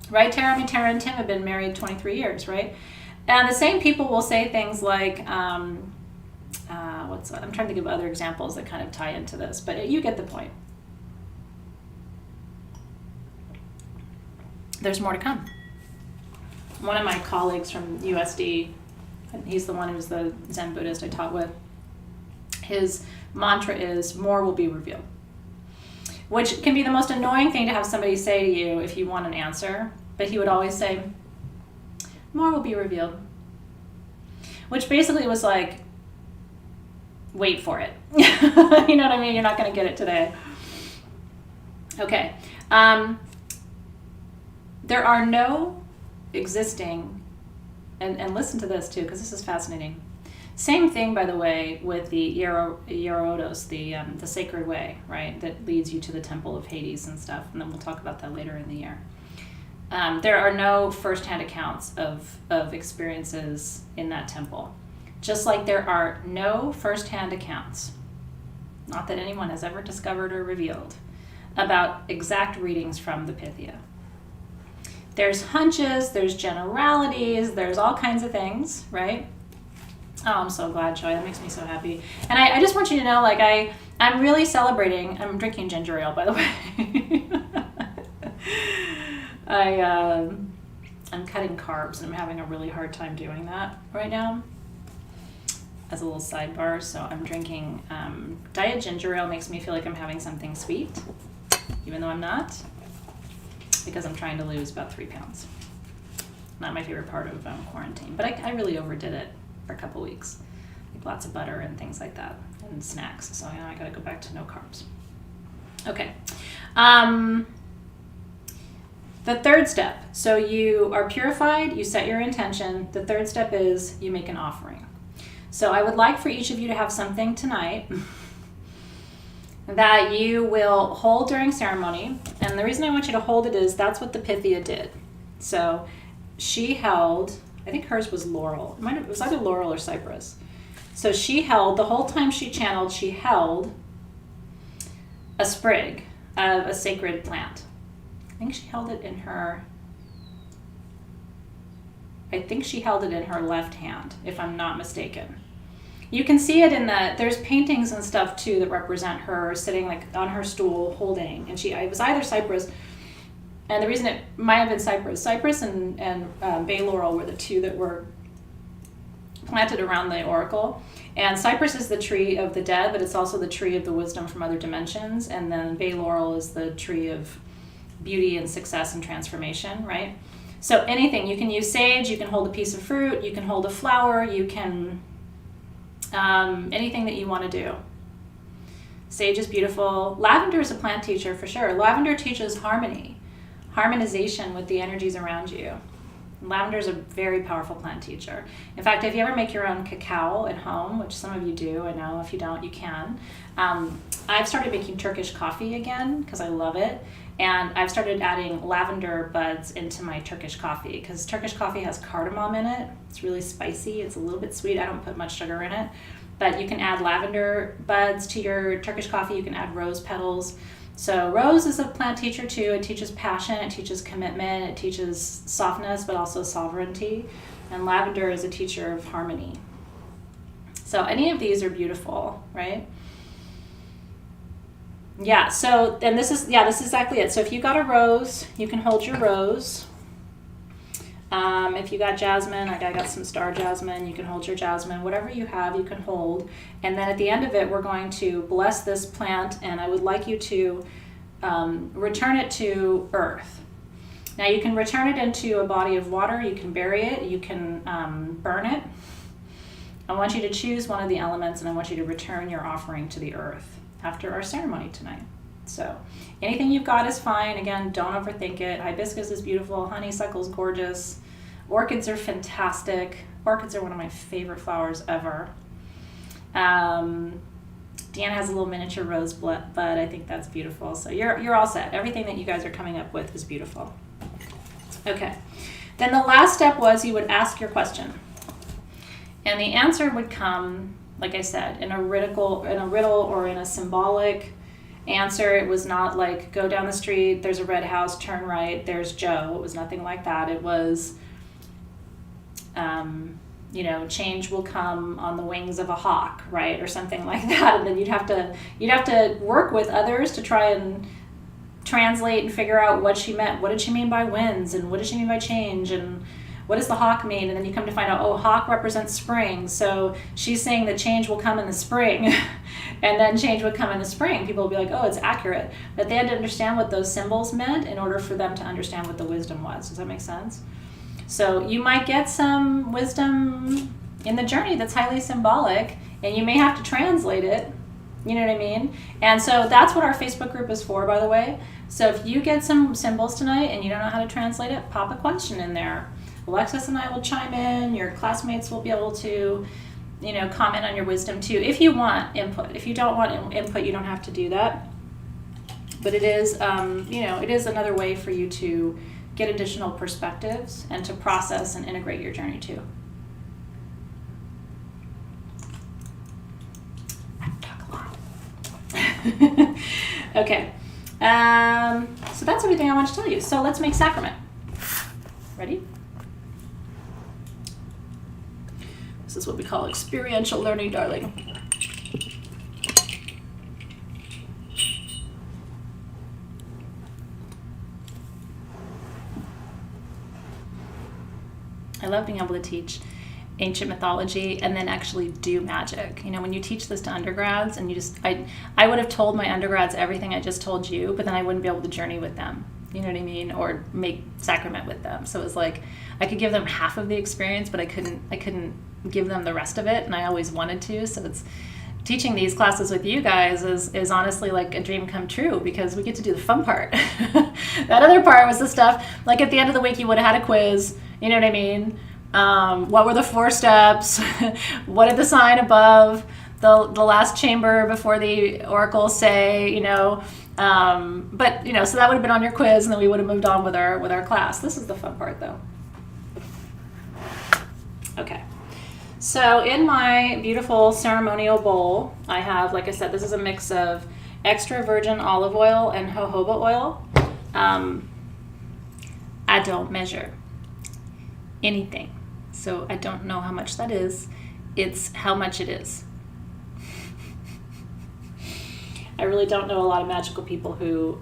right, Tara? I mean, Tara and Tim have been married 23 years, right? And the same people will say things like, I'm trying to think of other examples that kind of tie into this, but you get the point. There's more to come. One of my colleagues from USD, he's the one who's the Zen Buddhist I taught with, his mantra is, more will be revealed. Which can be the most annoying thing to have somebody say to you if you want an answer. But he would always say, more will be revealed. Which basically was like, wait for it. You know what I mean? You're not going to get it today. Okay. There are no existing, and listen to this too, because this is fascinating. Same thing, by the way, with the Iarodos, the sacred way, right, that leads you to the temple of Hades and stuff, and then we'll talk about that later in the year. There are no first-hand accounts of experiences in that temple, just like there are no first-hand accounts, not that anyone has ever discovered or revealed, about exact readings from the Pythia. There's hunches, there's generalities, there's all kinds of things, right? Oh, I'm so glad, Joy. That makes me so happy. And I just want you to know, like, I'm really celebrating. I'm drinking ginger ale, by the way. I'm cutting carbs, and I'm having a really hard time doing that right now, as a little sidebar. So I'm drinking diet ginger ale. Makes me feel like I'm having something sweet, even though I'm not, because I'm trying to lose about 3 pounds. Not my favorite part of quarantine, but I really overdid it for a couple weeks, like lots of butter and things like that, and snacks. So now I gotta go back to no carbs. Okay. The third step. So you are purified, you set your intention. The third step is you make an offering. So I would like for each of you to have something tonight that you will hold during ceremony. And the reason I want you to hold it is that's what the Pythia did. So she held, I think hers was laurel. It was either laurel or cypress. So she held, the whole time she channeled, she held a sprig of a sacred plant. I think she held it in her left hand, if I'm not mistaken. You can see it in there's paintings and stuff too that represent her sitting like on her stool holding, and it was either cypress. And the reason it might have been cypress and bay laurel were the two that were planted around the oracle. And cypress is the tree of the dead, but it's also the tree of the wisdom from other dimensions. And then bay laurel is the tree of beauty and success and transformation, right? So anything, you can use sage, you can hold a piece of fruit, you can hold a flower, you can, anything that you want to do. Sage is beautiful. Lavender is a plant teacher for sure. Lavender teaches harmonization with the energies around you. Lavender is a very powerful plant teacher. In fact, if you ever make your own cacao at home, which some of you do, I know, if you don't, you can. I've started making Turkish coffee again because I love it. And I've started adding lavender buds into my Turkish coffee because Turkish coffee has cardamom in it. It's really spicy. It's a little bit sweet. I don't put much sugar in it. But you can add lavender buds to your Turkish coffee. You can add rose petals. So rose is a plant teacher too. It teaches passion, it teaches commitment, it teaches softness, but also sovereignty. And lavender is a teacher of harmony. So any of these are beautiful, right? Yeah, so, and this is exactly it. So if you got a rose, you can hold your rose. If you got jasmine, like I got some star jasmine, you can hold your jasmine. Whatever you have, you can hold. And then at the end of it, we're going to bless this plant, and I would like you to return it to earth. Now you can return it into a body of water, you can bury it, you can burn it. I want you to choose one of the elements, and I want you to return your offering to the earth after our ceremony tonight. So anything you've got is fine. Again, don't overthink it. Hibiscus is beautiful. Honeysuckle's gorgeous. Orchids are fantastic. Orchids are one of my favorite flowers ever. Deanna has a little miniature rose bud. I think that's beautiful. So you're all set. Everything that you guys are coming up with is beautiful. Okay. Then the last step was you would ask your question. And the answer would come, like I said, in a riddle or in a symbolic answer. It was not like go down the street, there's a red house, turn right, there's Joe. It was nothing like that. It was, change will come on the wings of a hawk, right, or something like that. And then you'd have to work with others to try and translate and figure out what she meant. What did she mean by winds, and what did she mean by change, and what does the hawk mean? And then you come to find out, oh, hawk represents spring. So she's saying that change will come in the spring. And then change would come in the spring. People will be like, oh, it's accurate. But they had to understand what those symbols meant in order for them to understand what the wisdom was. Does that make sense? So you might get some wisdom in the journey that's highly symbolic, and you may have to translate it. You know what I mean? And so that's what our Facebook group is for, by the way. So if you get some symbols tonight and you don't know how to translate it, pop a question in there. Alexis and I will chime in. Your classmates will be able to, comment on your wisdom too, if you want input. If you don't want input, you don't have to do that. But it is, it is another way for you to get additional perspectives and to process and integrate your journey too. I talk a lot. Okay. So that's everything I want to tell you. So let's make sacrament. Ready? This is what we call experiential learning, darling. I love being able to teach ancient mythology and then actually do magic. When you teach this to undergrads, and I would have told my undergrads everything I just told you, but then I wouldn't be able to journey with them. You know what I mean? Or make sacrament with them. So it was like I could give them half of the experience, but I couldn't give them the rest of it, and I always wanted to. So it's teaching these classes with you guys is honestly like a dream come true, because we get to do the fun part. That other part was the stuff like at the end of the week you would have had a quiz. You know what I mean? What were the 4 steps? What did the sign above the last chamber before the oracle say? But so that would have been on your quiz, and then we would have moved on with our class. This is the fun part, though. Okay. So in my beautiful ceremonial bowl, I have, like I said, this is a mix of extra virgin olive oil and jojoba oil. I don't measure anything, so I don't know how much that is. It's how much it is. I really don't know a lot of magical people who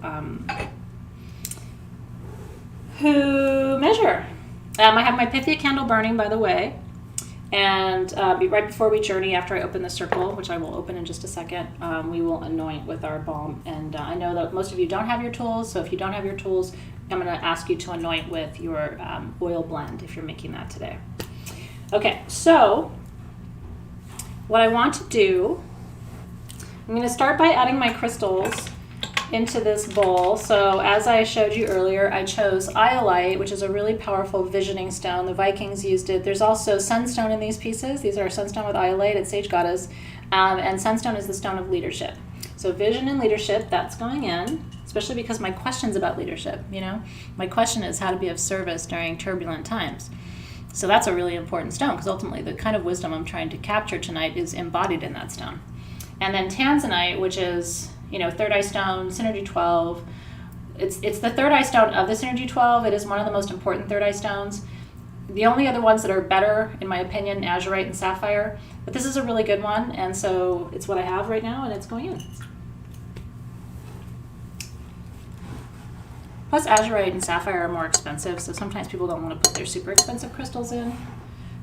measure. I have my Pythia candle burning, by the way. And right before we journey, after I open the circle, which I will open in just a second, we will anoint with our balm. And I know that most of you don't have your tools, so if you don't have your tools, I'm going to ask you to anoint with your oil blend if you're making that today. Okay, so what I want to do, I'm going to start by adding my crystals into this bowl. So as I showed you earlier, I chose iolite, which is a really powerful visioning stone. The Vikings used it. There's also sunstone in these pieces. These are sunstone with iolite at Sage Goddess. And sunstone is the stone of leadership. So vision and leadership, that's going in, especially because my question's about leadership, My question is how to be of service during turbulent times. So that's a really important stone, because ultimately the kind of wisdom I'm trying to capture tonight is embodied in that stone. And then tanzanite, which is Third Eye Stone, Synergy 12. It's the third eye stone of the Synergy 12. It is one of the most important third eye stones. The only other ones that are better, in my opinion, Azurite and Sapphire. But this is a really good one, and so it's what I have right now, and it's going in. Plus, Azurite and Sapphire are more expensive, so sometimes people don't want to put their super expensive crystals in.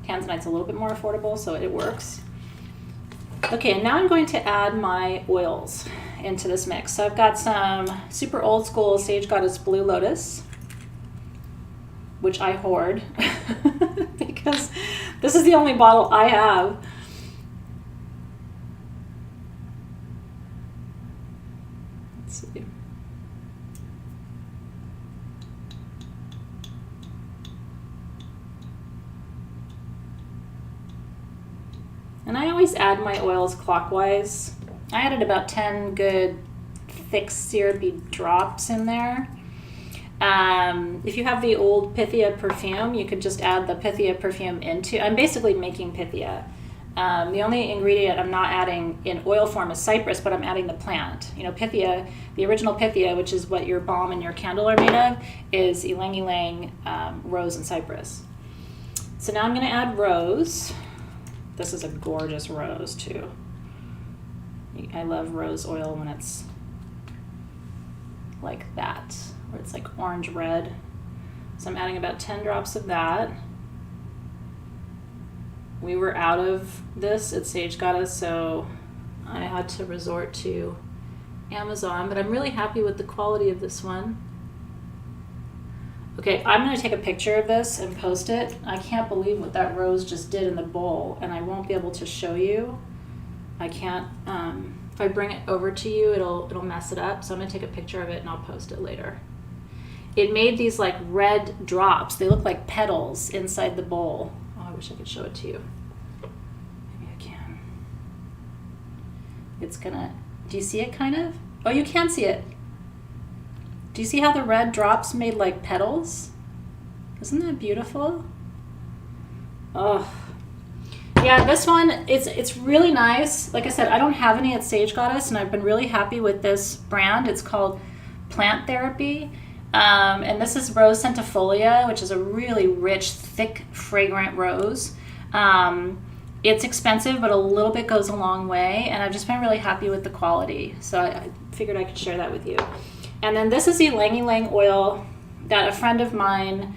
Tanzanite's a little bit more affordable, so it works. Okay, and now I'm going to add my oils into this mix. So I've got some super old school Sage Goddess Blue Lotus, which I hoard because this is the only bottle I have. Let's see. And I always add my oils clockwise. I added about 10 good thick syrupy drops in there. If you have the old Pythia perfume, you could just add the Pythia perfume into. I'm basically making Pythia. The only ingredient I'm not adding in oil form is cypress, but I'm adding the plant. Pythia, the original Pythia, which is what your balm and your candle are made of, is ylang ylang, rose and cypress. So now I'm going to add rose. This is a gorgeous rose too. I love rose oil when it's like that, where it's like orange red. So I'm adding about 10 drops of that. We were out of this at Sage Goddess, so I had to resort to Amazon, but I'm really happy with the quality of this one. Okay, I'm going to take a picture of this and post it. I can't believe what that rose just did in the bowl, and I won't be able to show you. I can't, if I bring it over to you, it'll mess it up, so I'm going to take a picture of it and I'll post it later. It made these like red drops. They look like petals inside the bowl. Oh, I wish I could show it to you. Maybe I can. It's gonna, do you see it kind of? Oh, you can see it. Do you see how the red drops made like petals? Isn't that beautiful? Oh, yeah, this one, it's really nice. Like I said, I don't have any at Sage Goddess, and I've been really happy with this brand. It's called Plant Therapy, and this is Rose Centifolia, which is a really rich, thick, fragrant rose. It's expensive, but a little bit goes a long way, and I've just been really happy with the quality. So I figured I could share that with you. And then this is the ylang ylang oil that a friend of mine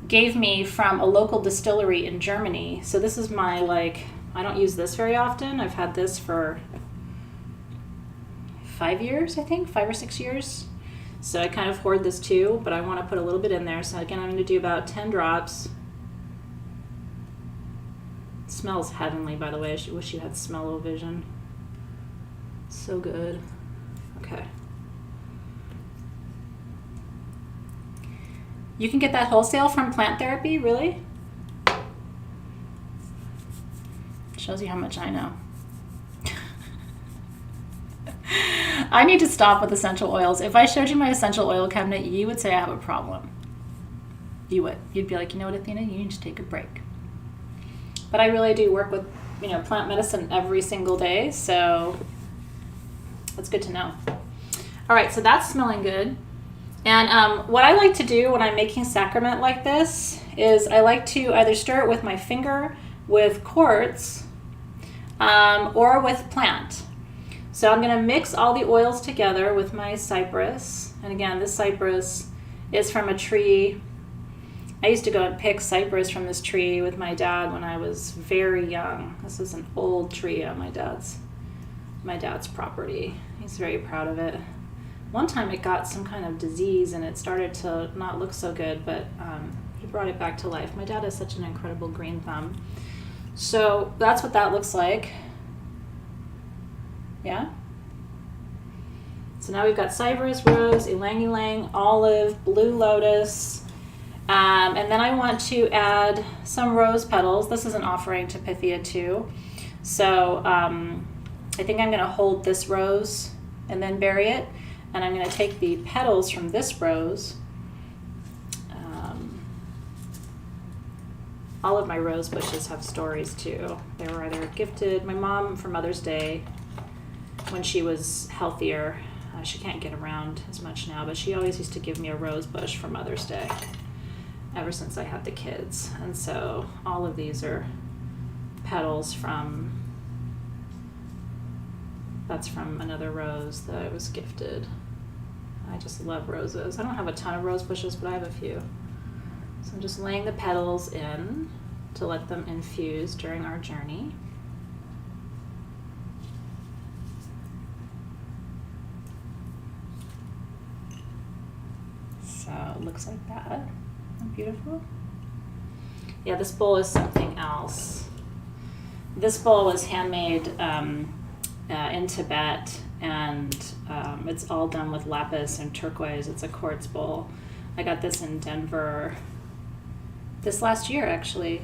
gave me from a local distillery in Germany. So this is my, I don't use this very often. I've had this for 5 years, I think, 5 or 6 years. So I kind of hoard this too, but I want to put a little bit in there. So again, I'm going to do about 10 drops. It smells heavenly, by the way. I wish you had smell-o-vision. So good. Okay. You can get that wholesale from Plant Therapy, really? Shows you how much I know. I need to stop with essential oils. If I showed you my essential oil cabinet, you would say I have a problem. You would. You'd be like, you know what, Athena, you need to take a break. But I really do work with, plant medicine every single day, so that's good to know. All right, so that's smelling good. And what I like to do when I'm making sacrament like this is I like to either stir it with my finger, with quartz, or with plant. So I'm going to mix all the oils together with my cypress. And again, this cypress is from a tree. I used to go and pick cypress from this tree with my dad when I was very young. This is an old tree on my dad's property. He's very proud of it. One time it got some kind of disease and it started to not look so good, but he brought it back to life. My dad has such an incredible green thumb. So that's what that looks like. Yeah? So now we've got cypress, rose, ylang ylang, olive, blue lotus, and then I want to add some rose petals. This is an offering to Pythia too. So I think I'm going to hold this rose and then bury it. And I'm going to take the petals from this rose. All of my rose bushes have stories too. They were either gifted. My mom, for Mother's Day, when she was healthier. She can't get around as much now, but she always used to give me a rose bush for Mother's Day ever since I had the kids. And so all of these are petals that's from another rose that I was gifted. I just love roses. I don't have a ton of rose bushes, but I have a few. So I'm just laying the petals in to let them infuse during our journey. So it looks like that. Isn't that beautiful? Yeah, this bowl is something else. This bowl was handmade in Tibet, and it's all done with lapis and turquoise. It's a quartz bowl. I got this in Denver this last year, actually.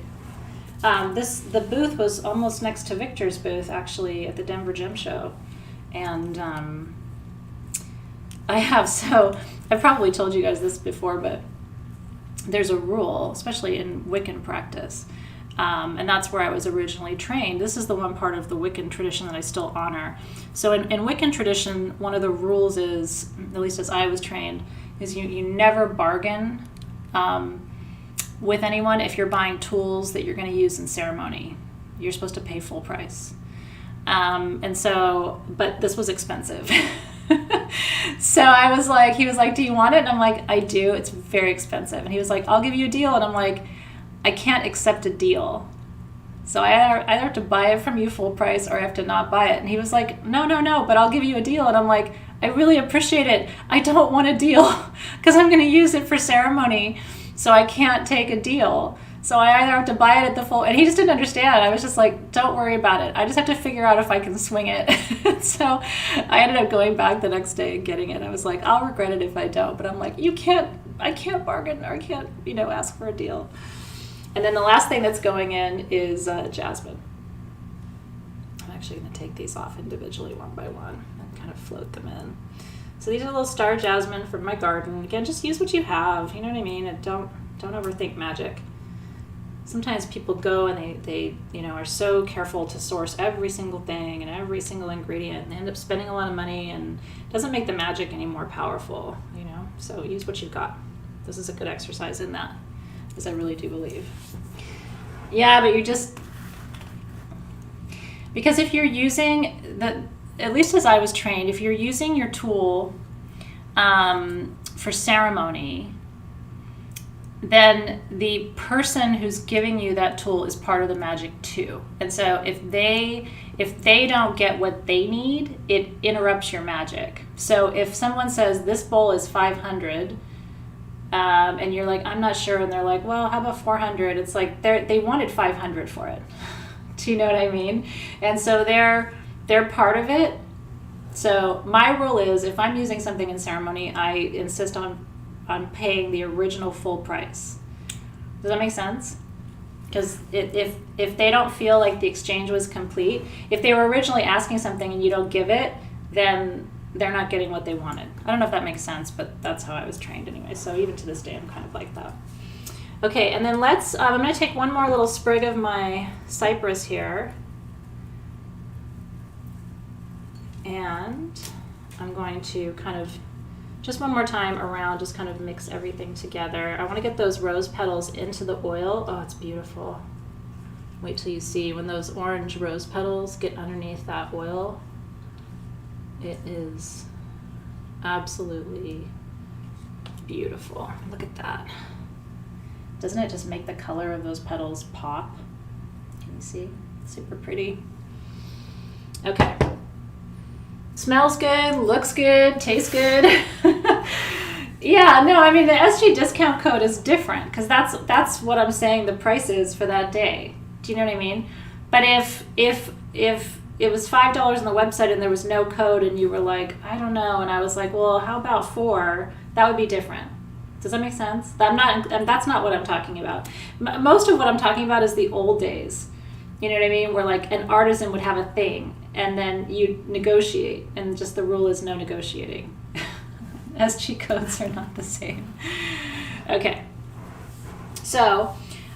The booth was almost next to Victor's booth, actually, at the Denver Gem Show. And I've probably told you guys this before, but there's a rule, especially in Wiccan practice, and that's where I was originally trained. This is the one part of the Wiccan tradition that I still honor. So in Wiccan tradition, one of the rules is, at least as I was trained, is you never bargain with anyone if you're buying tools that you're going to use in ceremony. You're supposed to pay full price. But this was expensive. So I was like, he was like, do you want it? And I'm like, I do. It's very expensive. And he was like, I'll give you a deal. And I'm like, I can't accept a deal. So I either have to buy it from you full price or I have to not buy it. And he was like, no, but I'll give you a deal. And I'm like, I really appreciate it. I don't want a deal because I'm going to use it for ceremony. So I can't take a deal. So I either have to buy it at the full, and he just didn't understand. I was just like, don't worry about it. I just have to figure out if I can swing it. So I ended up going back the next day and getting it. I was like, I'll regret it if I don't. But I'm like, I can't bargain, or I can't, ask for a deal. And then the last thing that's going in is jasmine. I'm actually going to take these off individually one by one and kind of float them in. So these are little star jasmine from my garden. Again, just use what you have. You know what I mean? And don't overthink magic. Sometimes people go and they are so careful to source every single thing and every single ingredient, and they end up spending a lot of money, and it doesn't make the magic any more powerful, So use what you've got. This is a good exercise in that, because I really do believe. Yeah, but because if you're using at least as I was trained, if you're using your tool for ceremony, then the person who's giving you that tool is part of the magic too. And so if they don't get what they need, it interrupts your magic. So if someone says this bowl is 500, and you're like, I'm not sure, and they're like, well, how about 400? It's like they wanted 500 for it. Do you know what I mean? And so they're part of it. So my rule is, if I'm using something in ceremony, I insist on paying the original full price. Does that make sense? Because if they don't feel like the exchange was complete, if they were originally asking something and you don't give it, then they're not getting what they wanted. I don't know if that makes sense, but that's how I was trained anyway. So even to this day, I'm kind of like that. Okay, and then I'm going to take one more little sprig of my cypress here. And I'm going to kind of, just one more time around, just kind of mix everything together. I want to get those rose petals into the oil. Oh, it's beautiful. Wait till you see when those orange rose petals get underneath that oil. It is absolutely beautiful. Look at that. Doesn't it just make the color of those petals pop? Can you see? Super pretty. Okay. Smells good, looks good, tastes good. Yeah, no, I mean, the SG discount code is different because that's what I'm saying the price is for that day. Do you know what I mean? But if it was $5 on the website and there was no code and you were like, I don't know, and I was like, well, how about $4? That would be different. Does that make sense? That's not what I'm talking about. Most of what I'm talking about is the old days. You know what I mean? Where like an artisan would have a thing and then you negotiate, and just the rule is no negotiating. SG codes are not the same. Okay. So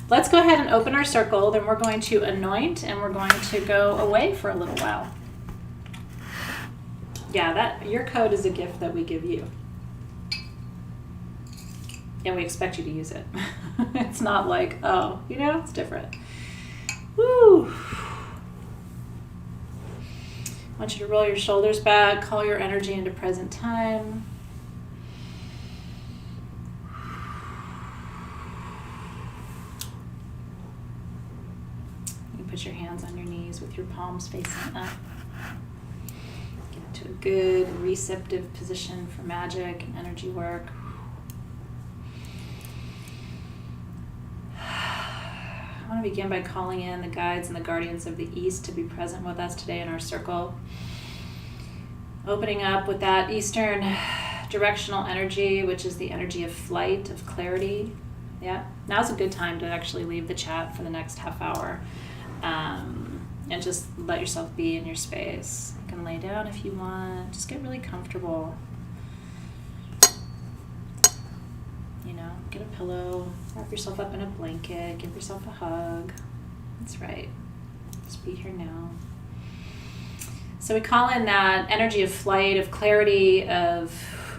let's go ahead and open our circle. Then we're going to anoint and we're going to go away for a little while. Yeah, that your code is a gift that we give you. And we expect you to use it. It's not like, oh, it's different. Woo! I want you to roll your shoulders back, call your energy into present time. You can put your hands on your knees with your palms facing up. Get into a good receptive position for magic and energy work. I want to begin by calling in the guides and the guardians of the East to be present with us today in our circle. Opening up with that Eastern directional energy, which is the energy of flight, of clarity. Yeah, now's a good time to actually leave the chat for the next half hour and just let yourself be in your space. You can lay down if you want. Just get really comfortable. Get a pillow, wrap yourself up in a blanket, give yourself a hug. That's right. Just be here now. So we call in that energy of flight, of clarity, of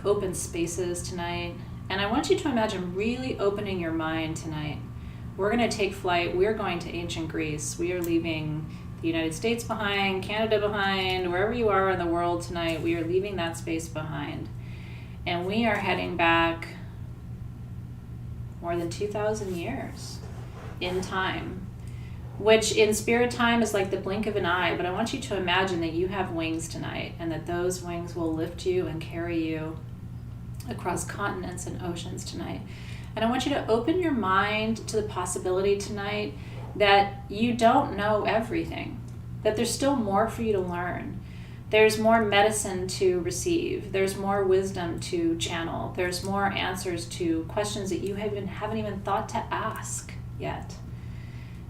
open spaces tonight. And I want you to imagine really opening your mind tonight. We're going to take flight. We're going to ancient Greece. We are leaving the United States behind, Canada behind, wherever you are in the world tonight. We are leaving that space behind. And we are heading back more than 2,000 years in time, which in spirit time is like the blink of an eye. But I want you to imagine that you have wings tonight and that those wings will lift you and carry you across continents and oceans tonight. And I want you to open your mind to the possibility tonight that you don't know everything, that there's still more for you to learn. There's more medicine to receive. There's more wisdom to channel. There's more answers to questions that you haven't even thought to ask yet.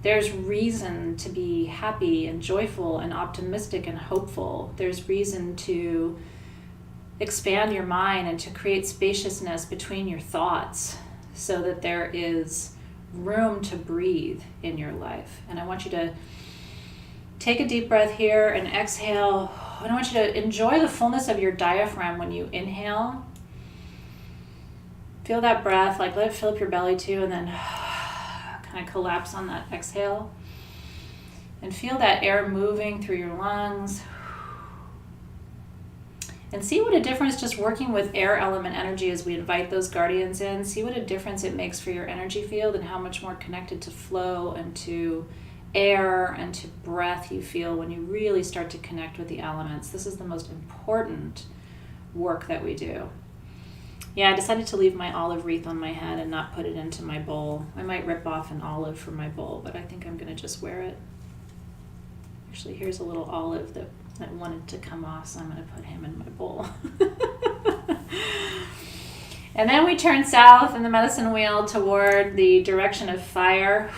There's reason to be happy and joyful and optimistic and hopeful. There's reason to expand your mind and to create spaciousness between your thoughts so that there is room to breathe in your life. And I want you to take a deep breath here and exhale. And I want you to enjoy the fullness of your diaphragm when you inhale. Feel that breath, like let it fill up your belly too, and then kind of collapse on that exhale. And feel that air moving through your lungs. And see what a difference just working with air element energy as we invite those guardians in. See what a difference it makes for your energy field and how much more connected to flow and to air and to breath you feel when you really start to connect with the elements. This is the most important work that we do. Yeah, I decided to leave my olive wreath on my head and not put it into my bowl. I might rip off an olive from my bowl, but I think I'm going to just wear it. Actually, here's a little olive that wanted to come off, so I'm going to put him in my bowl. And then we turn south in the medicine wheel toward the direction of fire.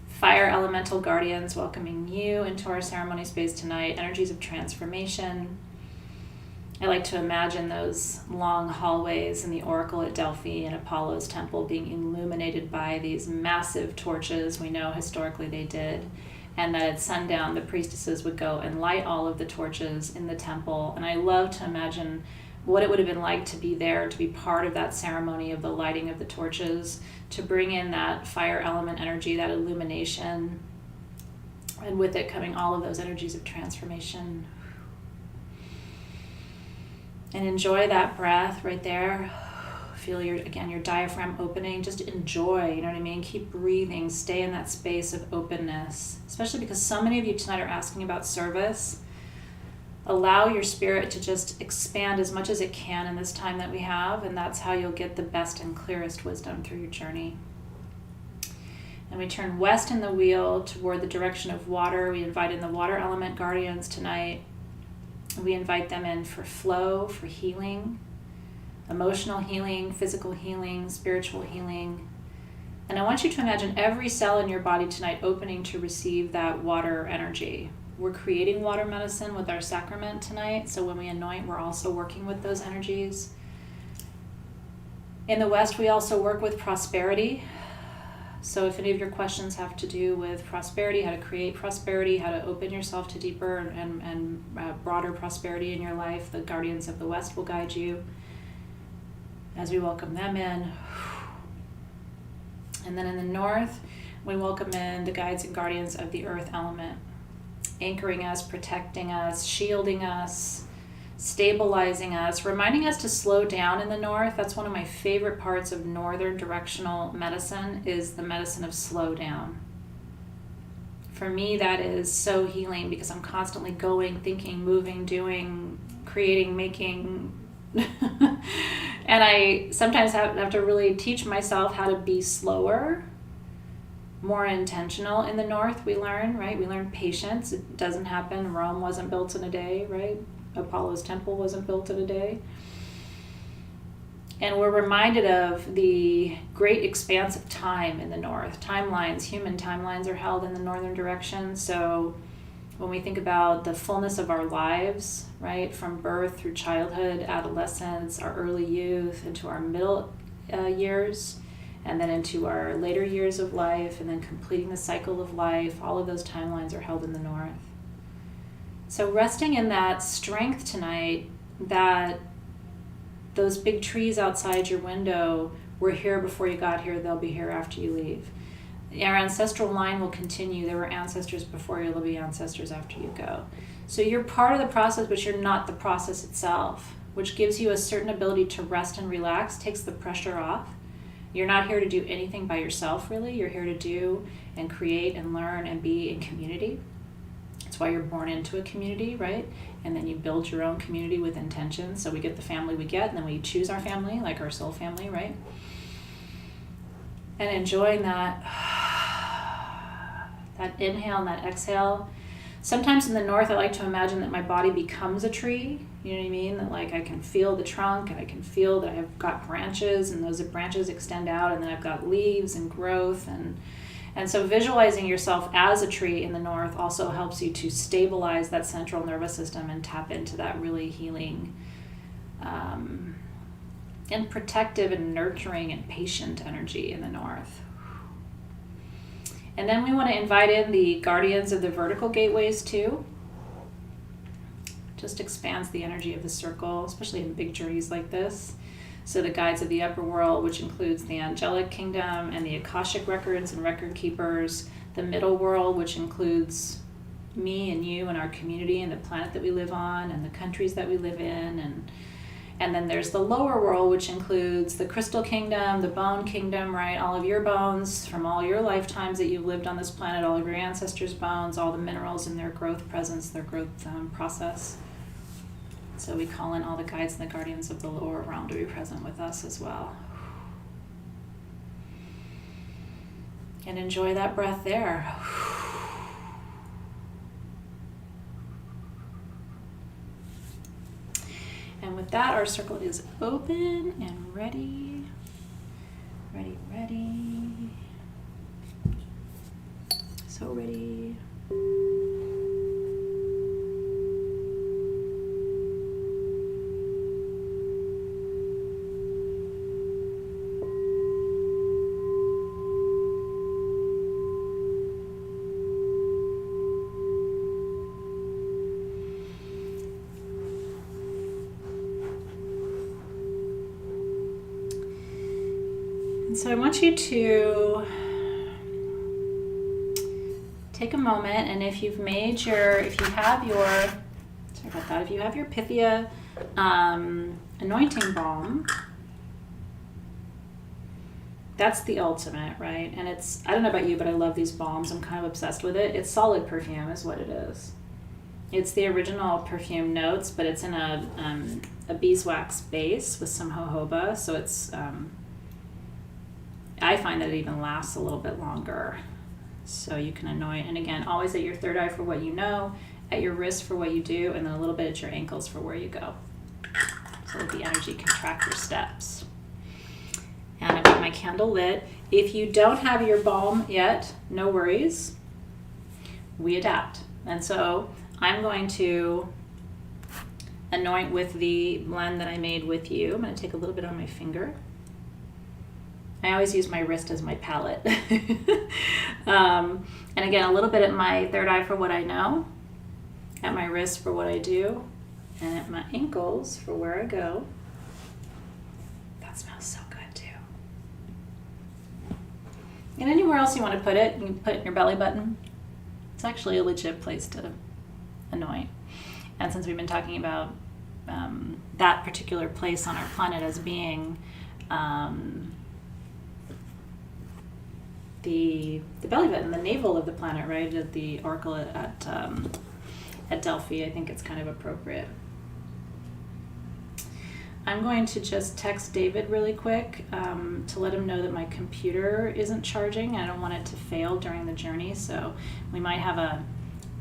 Fire elemental guardians welcoming you into our ceremony space tonight. Energies of transformation. I like to imagine those long hallways in the Oracle at Delphi and Apollo's temple being illuminated by these massive torches. We know historically they did. And that at sundown, the priestesses would go and light all of the torches in the temple. And I love to imagine what it would have been like to be there, to be part of that ceremony of the lighting of the torches, to bring in that fire element energy, that illumination, and with it coming all of those energies of transformation. And enjoy that breath right there. Feel your diaphragm opening. Just enjoy, you know what I mean? Keep breathing, stay in that space of openness, especially because so many of you tonight are asking about service. Allow your spirit to just expand as much as it can in this time that we have, and that's how you'll get the best and clearest wisdom through your journey. And we turn west in the wheel toward the direction of water. We invite in the water element guardians tonight. We invite them in for flow, for healing, emotional healing, physical healing, spiritual healing. And I want you to imagine every cell in your body tonight opening to receive that water energy. We're creating water medicine with our sacrament tonight, so when we anoint, we're also working with those energies. In the West, we also work with prosperity. So if any of your questions have to do with prosperity, how to create prosperity, how to open yourself to deeper and broader prosperity in your life, the Guardians of the West will guide you as we welcome them in. And then in the North, we welcome in the guides and guardians of the earth element, anchoring us, protecting us, shielding us, stabilizing us, reminding us to slow down in the North. That's one of my favorite parts of Northern directional medicine, is the medicine of slow down. For me, that is so healing because I'm constantly going, thinking, moving, doing, creating, making. And I sometimes have to really teach myself how to be slower, more intentional. In the North, we learn, right? We learn patience. It doesn't happen. Rome wasn't built in a day, right? Apollo's temple wasn't built in a day. And we're reminded of the great expanse of time in the North. Timelines, human timelines are held in the northern direction. So when we think about the fullness of our lives, right, from birth through childhood, adolescence, our early youth, into our middle years, and then into our later years of life, and then completing the cycle of life, all of those timelines are held in the North. So resting in that strength tonight, that those big trees outside your window were here before you got here, they'll be here after you leave. Our ancestral line will continue. There were ancestors before you, there'll be ancestors after you go. So you're part of the process, but you're not the process itself, which gives you a certain ability to rest and relax, takes the pressure off. You're not here to do anything by yourself, really. You're here to do and create and learn and be in community. That's why you're born into a community, right? And then you build your own community with intention. So we get the family we get, and then we choose our family, like our soul family, right? And enjoying that inhale and that exhale. Sometimes in the North, I like to imagine that my body becomes a tree. You know what I mean? That like I can feel the trunk, and I can feel that I've got branches, and those branches extend out, and then I've got leaves and growth. And so visualizing yourself as a tree in the North also helps you to stabilize that central nervous system and tap into that really healing and protective and nurturing and patient energy in the North. And then we want to invite in the guardians of the vertical gateways too. Just expands the energy of the circle, especially in big journeys like this. So the guides of the upper world, which includes the angelic kingdom and the Akashic records and record keepers, the middle world, which includes me and you and our community and the planet that we live on and the countries that we live in, and then there's the lower world, which includes the crystal kingdom, the bone kingdom, right? All of your bones from all your lifetimes that you've lived on this planet, all of your ancestors' bones, all the minerals in their growth presence, their growth process. So we call in all the guides and the guardians of the lower realm to be present with us as well. And enjoy that breath there. And with that, our circle is open and ready. Ready, ready. So ready. So I want you to take a moment, and if you have your Pythia anointing balm, that's the ultimate, right? And I don't know about you, but I love these balms. I'm kind of obsessed with it. It's solid perfume is what it is. It's the original perfume notes, but it's in a beeswax base with some jojoba, so it's I find that it even lasts a little bit longer. So you can anoint, and again, always at your third eye for what you know, at your wrist for what you do, and then a little bit at your ankles for where you go. So that the energy can track your steps. And I've got my candle lit. If you don't have your balm yet, no worries. We adapt. And so I'm going to anoint with the blend that I made with you. I'm going to take a little bit on my finger. I always use my wrist as my palette. And again, a little bit at my third eye for what I know, at my wrist for what I do, and at my ankles for where I go. That smells so good too. And anywhere else you want to put it, you can put it in your belly button. It's actually a legit place to anoint. And since we've been talking about that particular place on our planet as being the belly button, the navel of the planet, right, at the oracle at Delphi, I think it's kind of appropriate. I'm going to just text David really quick to let him know that my computer isn't charging. I don't want it to fail during the journey, so we might have a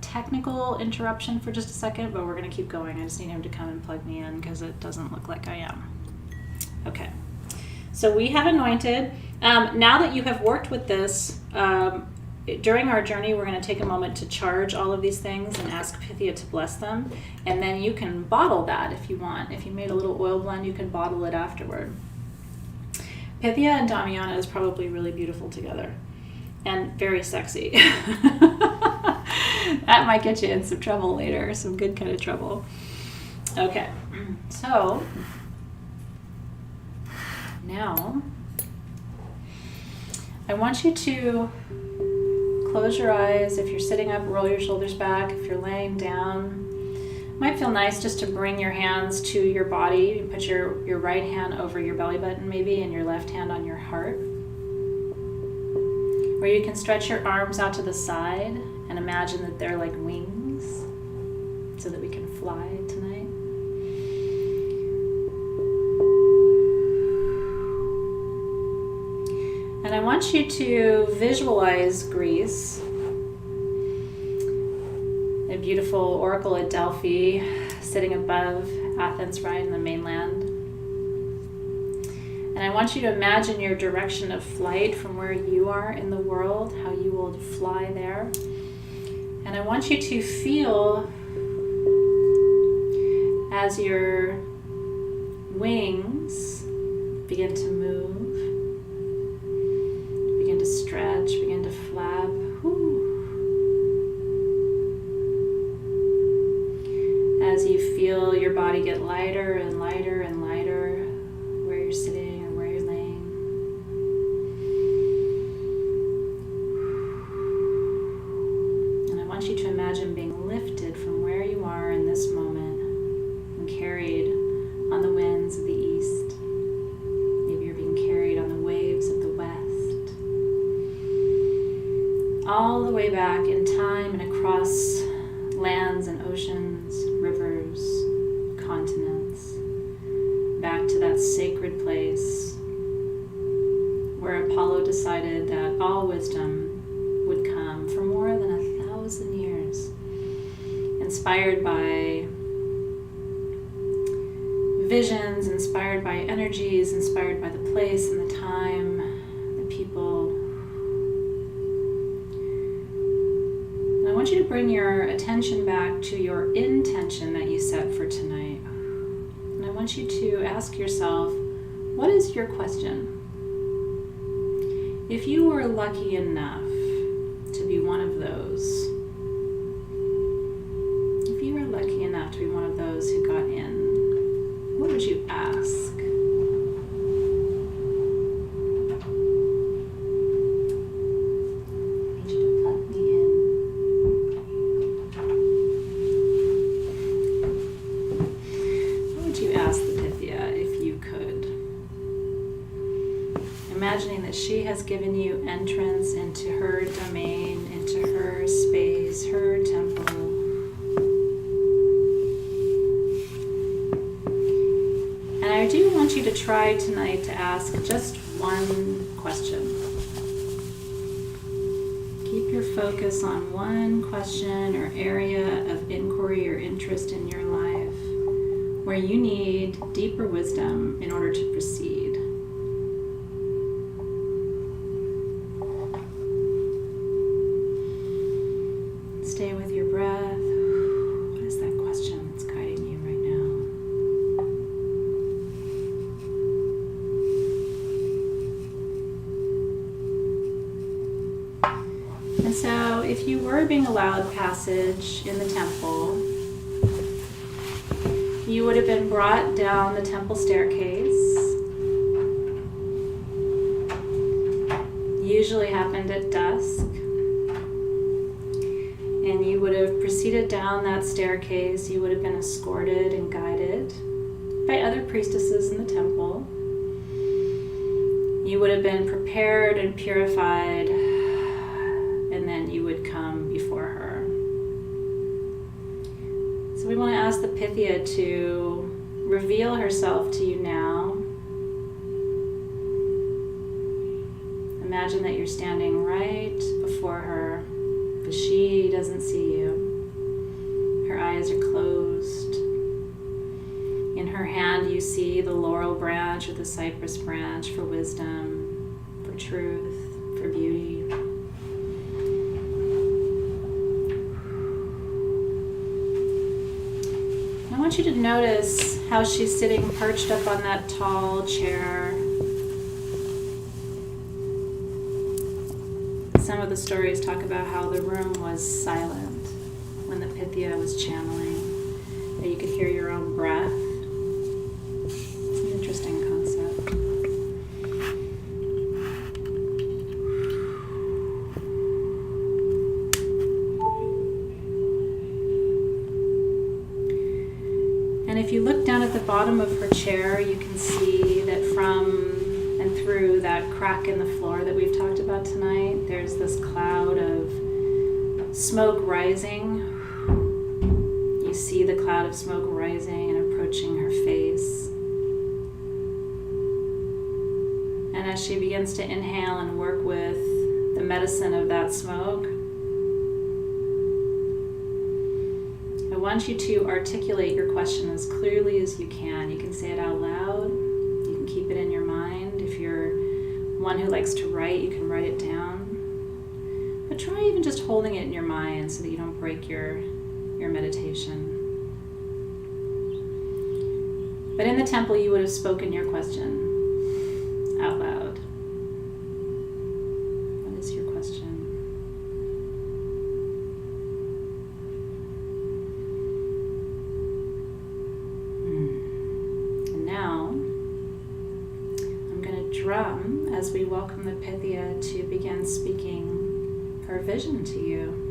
technical interruption for just a second, but we're going to keep going. I just need him to come and plug me in because it doesn't look like I am. Okay, so we have anointed. Now that you have worked with this, during our journey, we're going to take a moment to charge all of these things and ask Pythia to bless them. And then you can bottle that if you want. If you made a little oil blend, you can bottle it afterward. Pythia and Damiana is probably really beautiful together and very sexy. That might get you in some trouble later, some good kind of trouble. Okay, so now I want you to close your eyes. If you're sitting up, roll your shoulders back. If you're laying down, it might feel nice just to bring your hands to your body. You put your right hand over your belly button maybe, and your left hand on your heart. Or you can stretch your arms out to the side and imagine that they're like wings so that we can fly tonight. And I want you to visualize Greece, a beautiful oracle at Delphi, sitting above Athens, right, in the mainland. And I want you to imagine your direction of flight from where you are in the world, how you will fly there. And I want you to feel as your wings begin to move, begin to stretch, begin to flap. As you feel your body get lighter and lighter and lighter where you're sitting or where you're laying. And I want you to imagine being lifted from where you are in this moment and carried on the winds of the east. Maybe you're being carried on the waves of the west. All the way back in time and across lands and oceans, rivers, continents, back to that sacred place where Apollo decided that all wisdom would come for more than 1,000 years, inspired by visions, inspired by energies, inspired by the place and the time, the people. And I want you to bring your attention back to your intention that you set for tonight. And I want you to ask yourself, what is your question? If you were lucky enough to be one of those, if you were lucky enough to be one of those who got in, what would you ask? I need you to plug me in. What would you ask the Pythia if you could? Imagining that she has given you entrance into her domain, into her space, her temple. And I do want you to try tonight to ask just one question. Keep your focus on one question or area of inquiry or interest in your life where you need deeper wisdom in order to proceed. Stay with your breath. What is that question that's guiding you right now? if you were being allowed passage in the temple, you would have been brought down the temple staircase. Usually happened at dusk. And you would have proceeded down that staircase. You would have been escorted and guided by other priestesses in the temple. You would have been prepared and purified, and then you would come before her. So we want to ask the Pythia to reveal herself to you now. Imagine that you're standing right before her, but she doesn't see you. Her eyes are closed. In her hand you see the laurel branch or the cypress branch for wisdom, for truth, for beauty. I want you to notice how she's sitting perched up on that tall chair. Some of the stories talk about how the room was silent when the Pythia was channeling, that you could hear your own breath. It's an interesting concept. And if you look down at the bottom of her chair, you can see that from and through that crack in the floor that we've talked about tonight, there's this cloud of smoke rising. You see the cloud of smoke rising and approaching her face. And as she begins to inhale and work with the medicine of that smoke, I want you to articulate your question as clearly as you can. You can say it out loud. You can keep it in your mind. If you're one who likes to write, you can write it down. But try even just holding it in your mind so that you don't break your meditation. But in the temple, you would have spoken your question out loud. What is your question? And now, I'm going to drum as we welcome the Pythia to begin speaking her vision to you.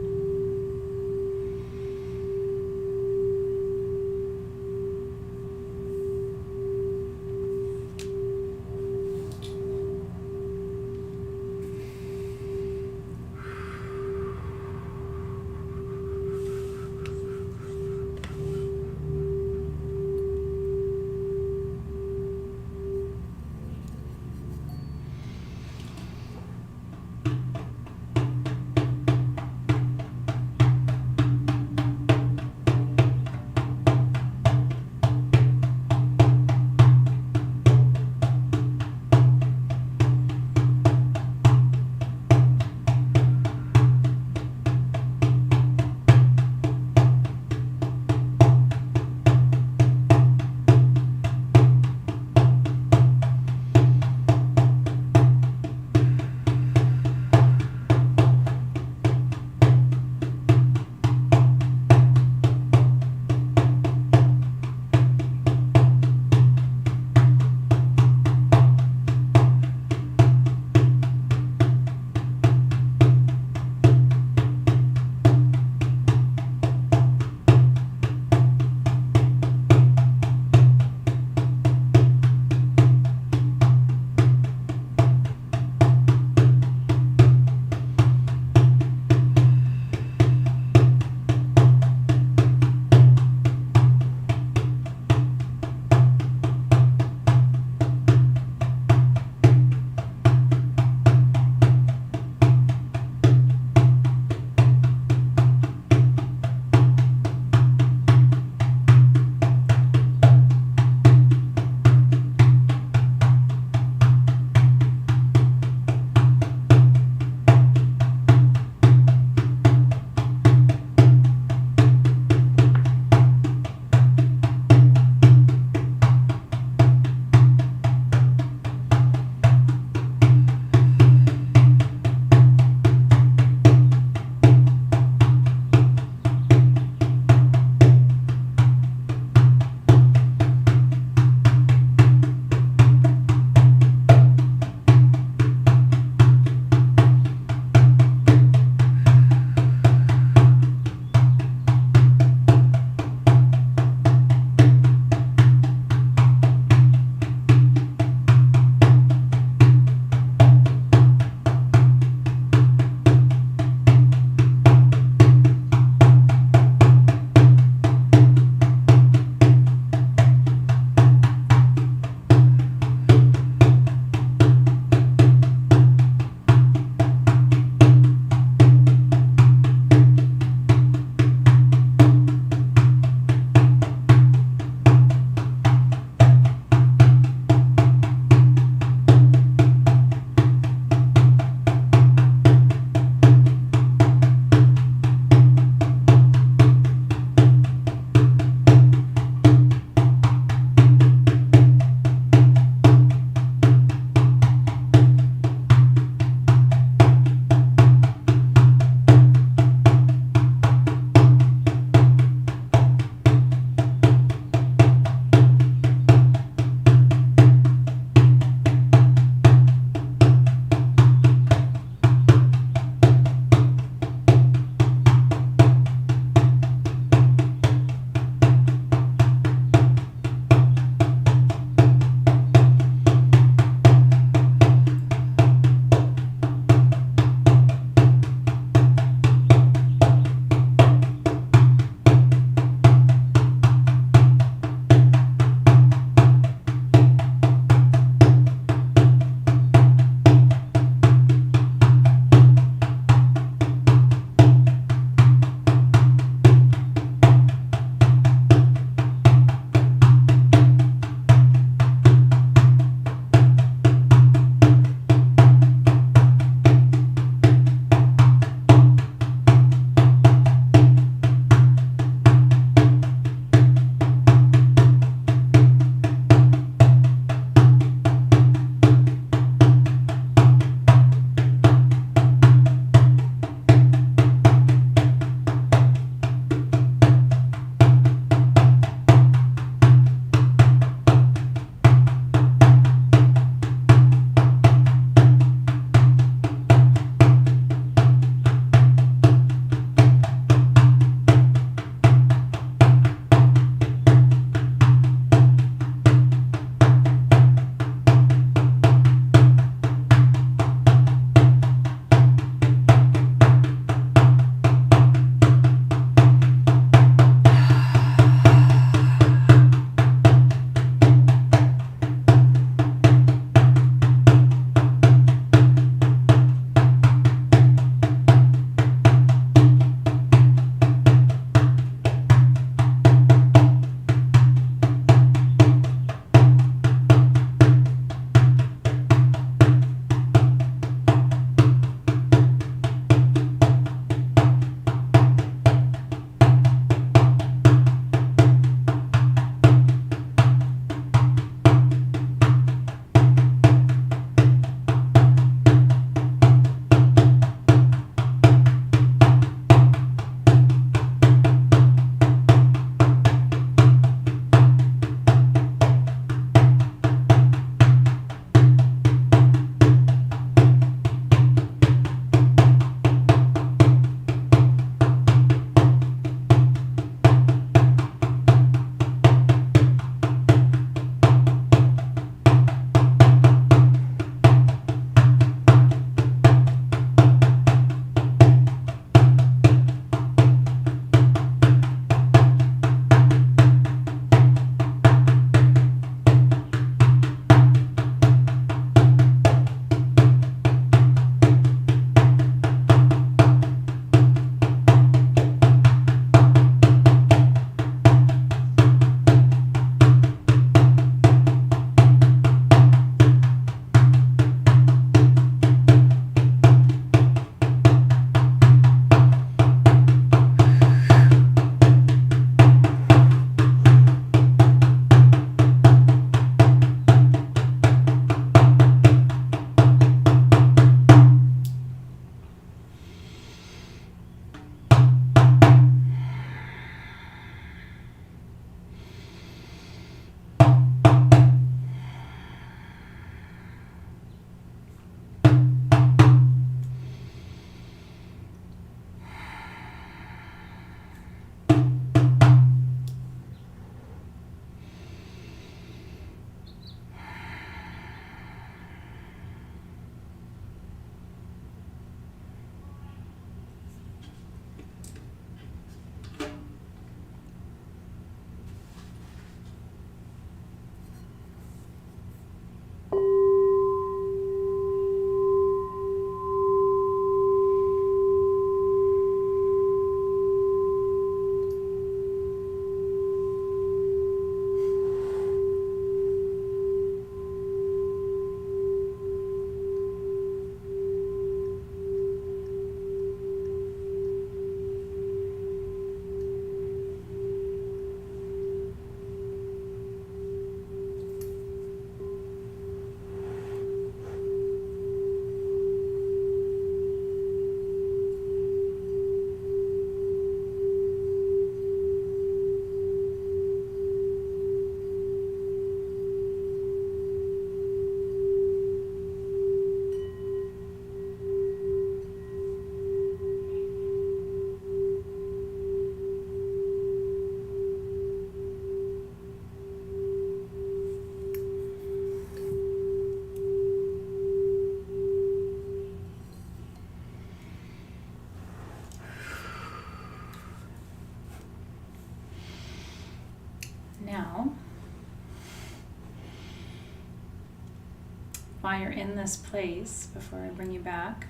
while you're in this place, before I bring you back,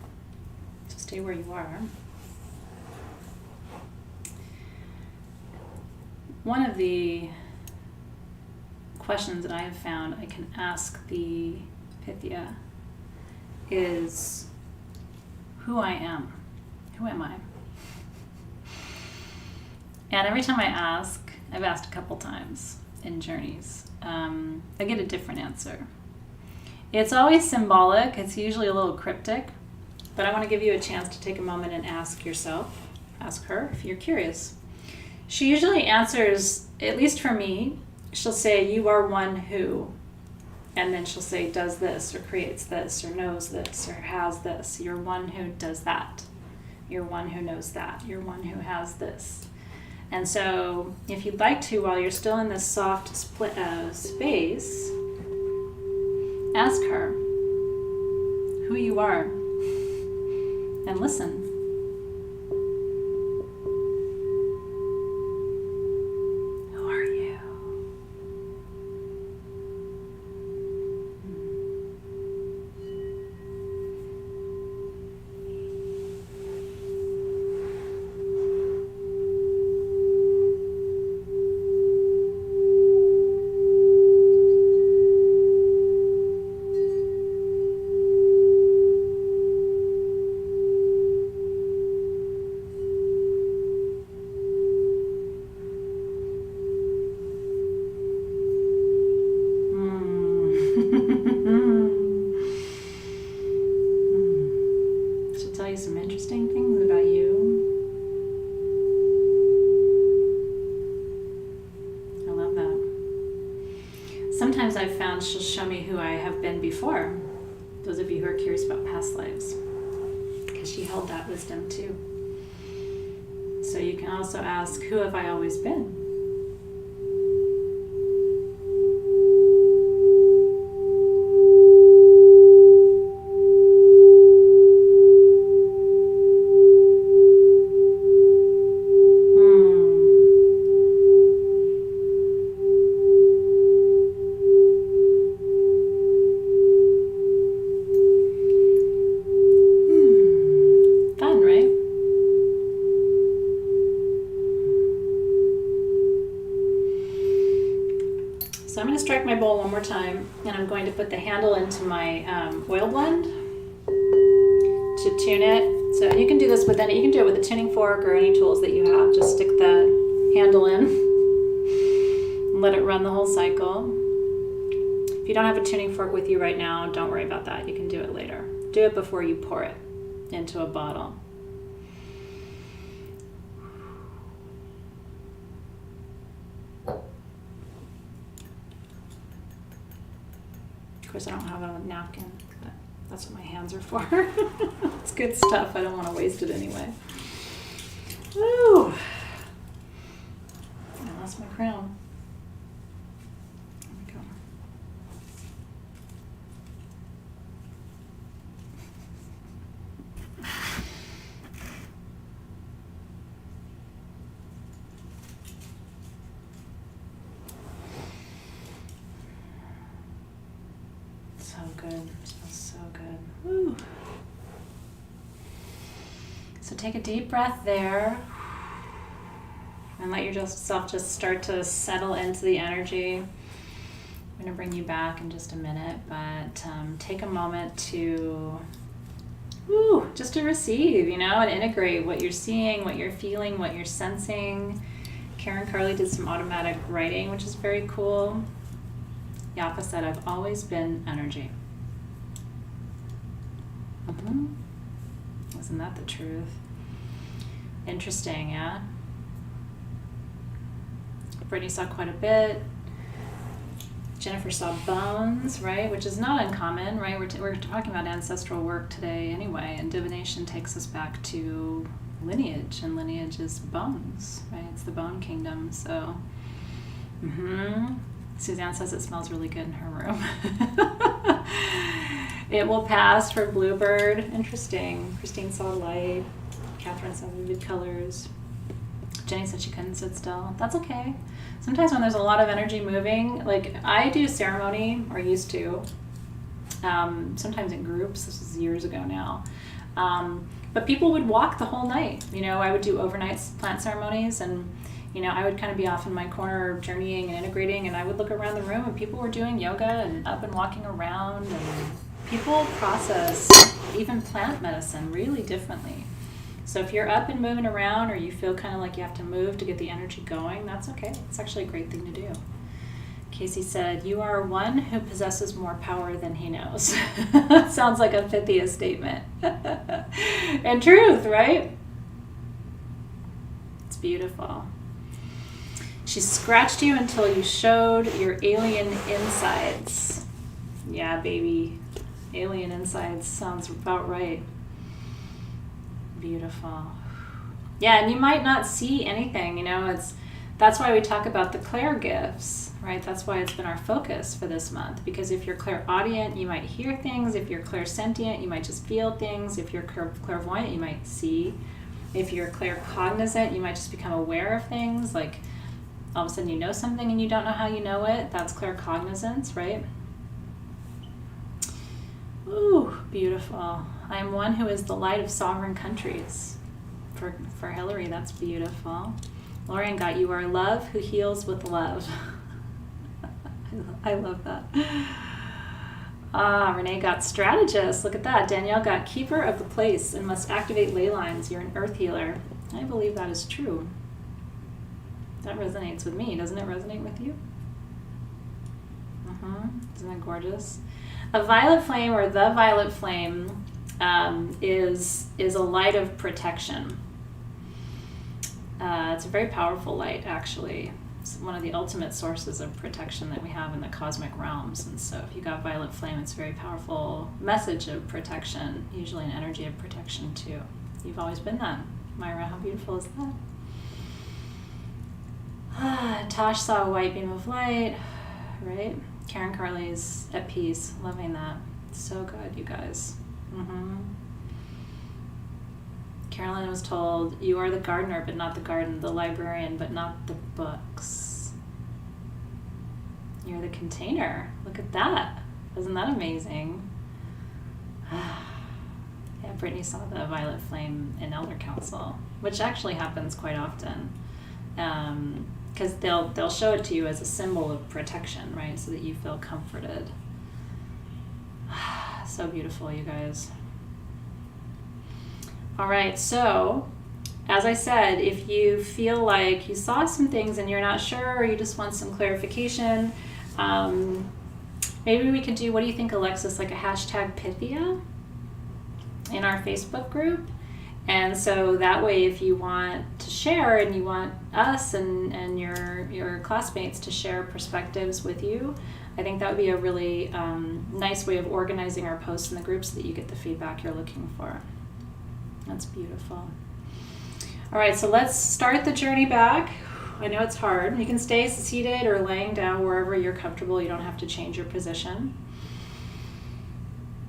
so stay where you are. One of the questions that I have found I can ask the Pythia is who I am. Who am I? And every time I ask, I've asked a couple times in journeys, I get a different answer. It's always symbolic, it's usually a little cryptic, but I want to give you a chance to take a moment and ask yourself, ask her if you're curious. She usually answers, at least for me, she'll say, you are one who, and then she'll say, does this, or creates this, or knows this, or has this. You're one who does that. You're one who knows that. You're one who has this. And so if you'd like to, while you're still in this soft space, ask her who you are and listen. Who are you? She'll tell you some interesting things about you. I love that. Sometimes I've found she'll show me who I have been before. Those of you who are curious about past lives, because she held that wisdom too. So you can also ask, who have I always been? So I'm going to strike my bowl one more time, and I'm going to put the handle into my oil blend to tune it. So you can do this with any, you can do it with a tuning fork or any tools that you have. Just stick the handle in and let it run the whole cycle. If you don't have a tuning fork with you right now, don't worry about that. You can do it later. Do it before you pour it into a bottle. Of course, I don't have a napkin, but that's what my hands are for. It's good stuff. I don't want to waste it anyway. Woo! I lost my crown. There we go. So good. It smells so good. Woo. So take a deep breath there and let yourself just start to settle into the energy. I'm going to bring you back in just a minute, but take a moment to just to receive, and integrate what you're seeing, what you're feeling, what you're sensing. Karen Carley did some automatic writing, which is very cool. Yapa said, I've always been energy. Isn't that the truth? Interesting, yeah? Brittany saw quite a bit. Jennifer saw bones, right? Which is not uncommon, right? We're talking about ancestral work today anyway, and divination takes us back to lineage, and lineage is bones, right? It's the bone kingdom, so... Suzanne says it smells really good in her room. It will pass for Bluebird. Interesting. Christine saw light. Catherine saw vivid colors. Jenny said she couldn't sit still. That's okay. Sometimes when there's a lot of energy moving, like I do ceremony, or used to, sometimes in groups. This was years ago now. But people would walk the whole night. You know, I would do overnight plant ceremonies, and you know, I would kind of be off in my corner journeying and integrating, and I would look around the room and people were doing yoga and up and walking around, and people process even plant medicine really differently. So if you're up and moving around, or you feel kind of like you have to move to get the energy going, that's okay. It's actually a great thing to do. Casey said, "You are one who possesses more power than he knows." Sounds like a Pythia statement. And truth, right? It's beautiful. She scratched you until you showed your alien insides. Yeah, baby. Alien insides sounds about right. Beautiful. Yeah, and you might not see anything, you know, that's why we talk about the clair gifts, right? That's why it's been our focus for this month, because if you're clairaudient, you might hear things. If you're clairsentient, you might just feel things. If you're clairvoyant, you might see. If you're claircognizant, you might just become aware of things, like all of a sudden you know something and you don't know how you know it. That's claircognizance, right? Ooh, beautiful. I am one who is the light of sovereign countries. For Hillary, that's beautiful. Lorian got, you are love who heals with love. I love that. Renee got strategist. Look at that. Danielle got keeper of the place and must activate ley lines. You're an earth healer. I believe that is true. That resonates with me. Doesn't it resonate with you? Isn't it gorgeous? A violet flame, or the violet flame, is a light of protection. It's a very powerful light, actually. It's one of the ultimate sources of protection that we have in the cosmic realms. And so if you got violet flame, it's a very powerful message of protection, usually an energy of protection too. You've always been that. Myra, how beautiful is that? Tosh saw a white beam of light, right? Karen Carley's at peace, loving that. So good, you guys. Carolyn was told, you are the gardener, but not the garden, the librarian, but not the books. You're the container. Look at that. Isn't that amazing? Yeah, Brittany saw the violet flame in Elder Council, which actually happens quite often. Because they'll show it to you as a symbol of protection, right? So that you feel comforted. So beautiful, you guys. All right, so as I said, if you feel like you saw some things and you're not sure, or you just want some clarification, maybe we could do, what do you think, Alexis, like a hashtag Pythia in our Facebook group? And so that way, if you want to share and you want us and your classmates to share perspectives with you, I think that would be a really nice way of organizing our posts in the group so that you get the feedback you're looking for. That's beautiful. All right, so let's start the journey back. I know it's hard. You can stay seated or laying down wherever you're comfortable. You don't have to change your position.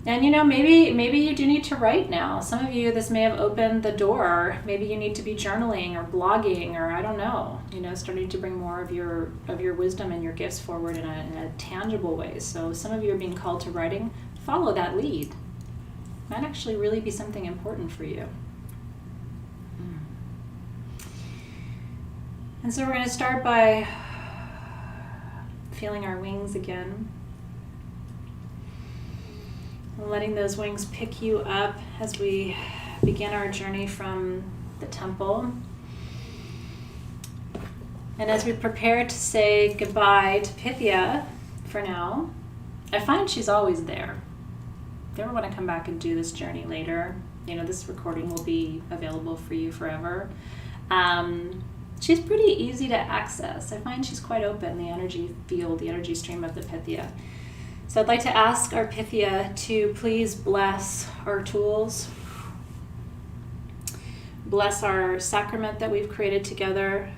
And you know, maybe you do need to write now. Some of you, this may have opened the door. Maybe you need to be journaling or blogging, or I don't know, you know, starting to bring more of your wisdom and your gifts forward in a tangible way. So some of you are being called to writing. Follow that lead. Might actually really be something important for you. And so we're going to start by feeling our wings again. Letting those wings pick you up as we begin our journey from the temple. And as we prepare to say goodbye to Pythia for now, I find she's always there. If you ever want to come back and do this journey later, you know, this recording will be available for you forever. She's pretty easy to access. I find she's quite open, the energy field, the energy stream of the Pythia. So I'd like to ask our Pythia to please bless our tools, bless our sacrament that we've created together,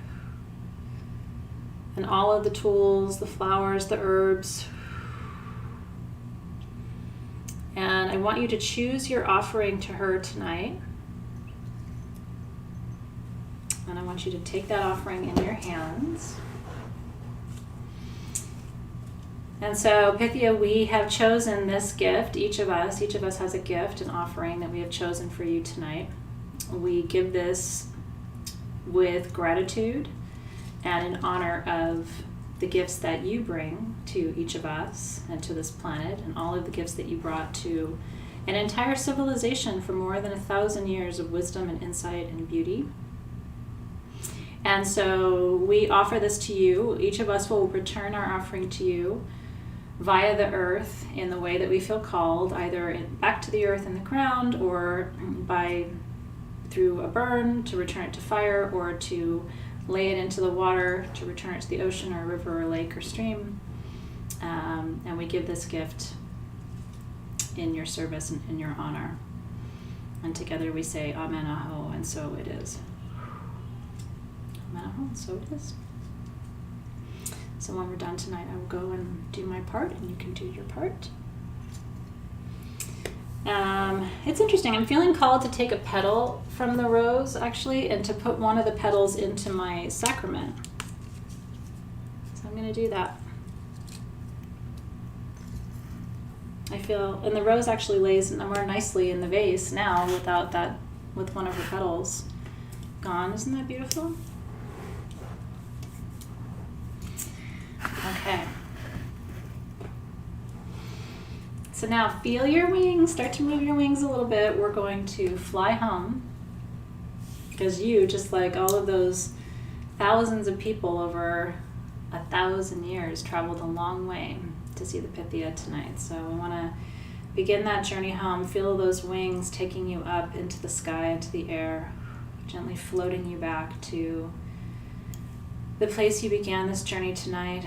and all of the tools, the flowers, the herbs. And I want you to choose your offering to her tonight. And I want you to take that offering in your hands. And so, Pythia, we have chosen this gift. Each of us has a gift, an offering that we have chosen for you tonight. We give this with gratitude and in honor of the gifts that you bring to each of us and to this planet, and all of the gifts that you brought to an entire civilization for more than 1,000 years of wisdom and insight and beauty. And so we offer this to you. Each of us will return our offering to you via the earth in the way that we feel called, either back to the earth in the ground, or through a burn to return it to fire, or to lay it into the water to return it to the ocean or river or lake or stream. And we give this gift in your service and in your honor. And together we say, Amen, Aho, and so it is. Amen, Aho, and so it is. So when we're done tonight, I will go and do my part, and you can do your part. It's interesting. I'm feeling called to take a petal from the rose, actually, and to put one of the petals into my sacrament. So I'm going to do that. I feel, and the rose actually lays more nicely in the vase now with one of her petals gone. Isn't that beautiful? Okay. So now feel your wings, start to move your wings a little bit. We're going to fly home, because you, just like all of those thousands of people over 1,000 years, traveled a long way to see the Pythia tonight. So we want to begin that journey home. Feel those wings taking you up into the sky, into the air, gently floating you back to the place you began this journey tonight.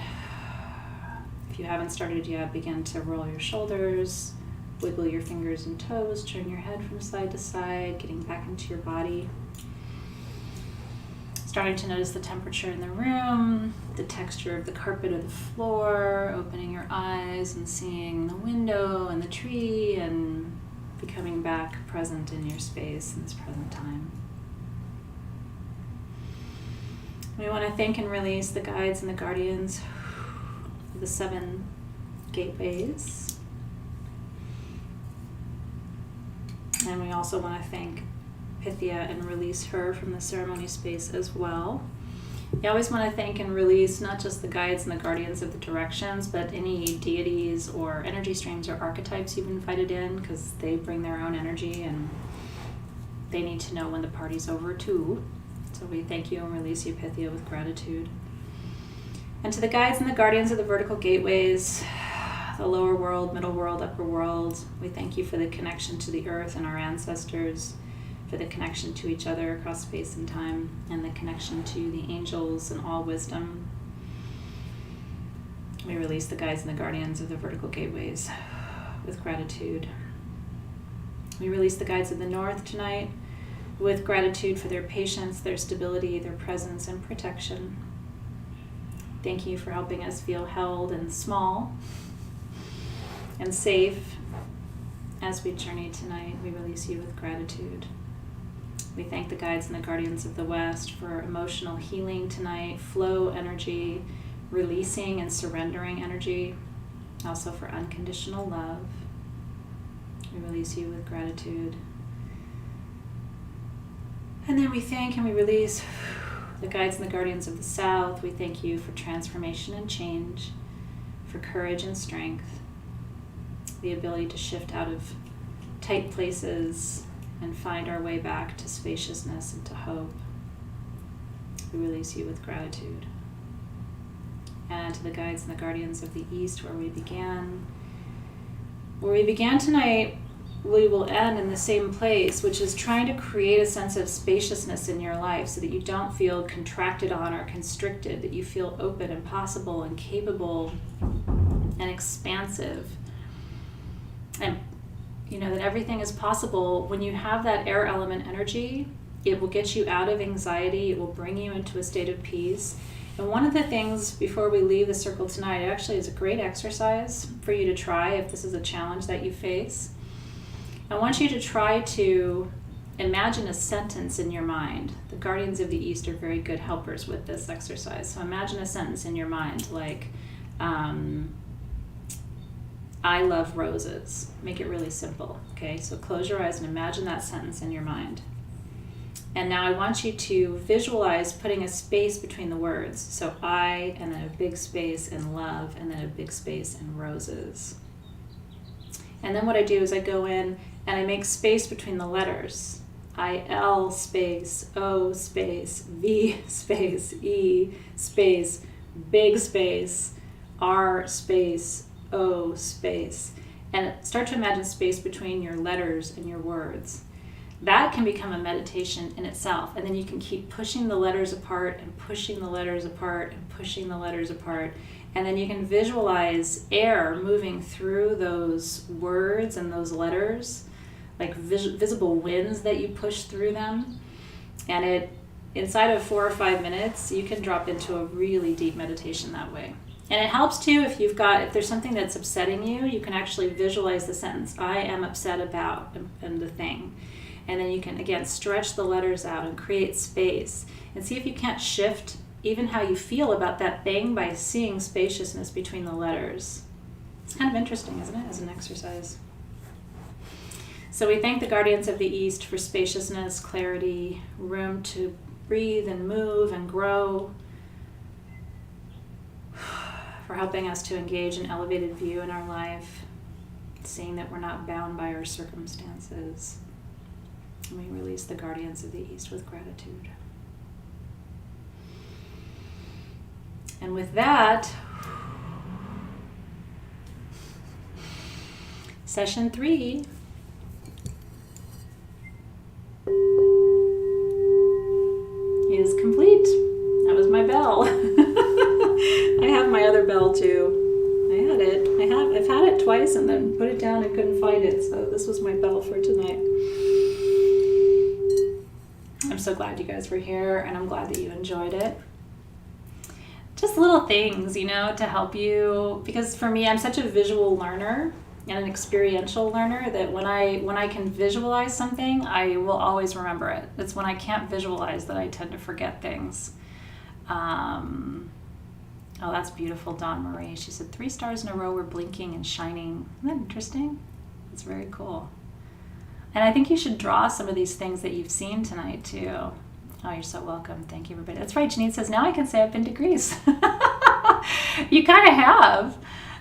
If you haven't started yet, begin to roll your shoulders, wiggle your fingers and toes, turn your head from side to side, getting back into your body. Starting to notice the temperature in the room, the texture of the carpet or the floor, opening your eyes and seeing the window and the tree, and becoming back present in your space in this present time. We want to thank and release the guides and the guardians, the 7 gateways. And we also want to thank Pythia and release her from the ceremony space as well. You always want to thank and release not just the guides and the guardians of the directions, but any deities or energy streams or archetypes you've invited in, because they bring their own energy and they need to know when the party's over too. So we thank you and release you, Pythia, with gratitude. And to the guides and the guardians of the vertical gateways, the lower world, middle world, upper world, we thank you for the connection to the earth and our ancestors, for the connection to each other across space and time, and the connection to the angels and all wisdom. We release the guides and the guardians of the vertical gateways with gratitude. We release the guides of the north tonight with gratitude for their patience, their stability, their presence, and protection. Thank you for helping us feel held and small and safe as we journey tonight. We release you with gratitude. We thank the guides and the guardians of the West for emotional healing tonight, flow energy, releasing and surrendering energy, also for unconditional love. We release you with gratitude. And then we thank and we release the guides and the guardians of the South. We thank you for transformation and change, for courage and strength, the ability to shift out of tight places and find our way back to spaciousness and to hope. We release you with gratitude. And to the guides and the guardians of the East, where we began tonight, we will end in the same place, which is trying to create a sense of spaciousness in your life so that you don't feel contracted on or constricted, that you feel open and possible and capable and expansive. And you know that everything is possible. When you have that air element energy, it will get you out of anxiety. It will bring you into a state of peace. And one of the things before we leave the circle tonight, it actually is a great exercise for you to try if this is a challenge that you face. I want you to try to imagine a sentence in your mind. The guardians of the East are very good helpers with this exercise. So imagine a sentence in your mind like, I love roses. Make it really simple, okay? So close your eyes and imagine that sentence in your mind. And now I want you to visualize putting a space between the words. So I, and then a big space in love, and then a big space in roses. And then what I do is I go in and I make space between the letters. I-L space, O space, V space, E space, big space, R space, O space. And start to imagine space between your letters and your words. That can become a meditation in itself. And then you can keep pushing the letters apart and pushing the letters apart and pushing the letters apart. And then you can visualize air moving through those words and those letters, like visible winds that you push through them. And inside of 4 or 5 minutes, you can drop into a really deep meditation that way. And it helps too if there's something that's upsetting you, you can actually visualize the sentence, I am upset about, and the thing. And then you can, again, stretch the letters out and create space. And see if you can't shift even how you feel about that thing by seeing spaciousness between the letters. It's kind of interesting, isn't it, as an exercise? So we thank the guardians of the East for spaciousness, clarity, room to breathe and move and grow, for helping us to engage an elevated view in our life, seeing that we're not bound by our circumstances. And we release the guardians of the East with gratitude. And with that, session 3 is complete. That was my bell. I have my other bell too. I've had it twice and then put it down and couldn't find it. So this was my bell for tonight. I'm so glad you guys were here, and I'm glad that you enjoyed it. Just little things, to help you, because for me, I'm such a visual learner and an experiential learner that when I can visualize something, I will always remember it. It's when I can't visualize that I tend to forget things. Oh, that's beautiful, Dawn Marie. She said 3 stars in a row were blinking and shining. Isn't that interesting? It's very cool. And I think you should draw some of these things that you've seen tonight, too. Oh, you're so welcome. Thank you, everybody. That's right. Janine says, now I can say I've been to Greece. You kind of have,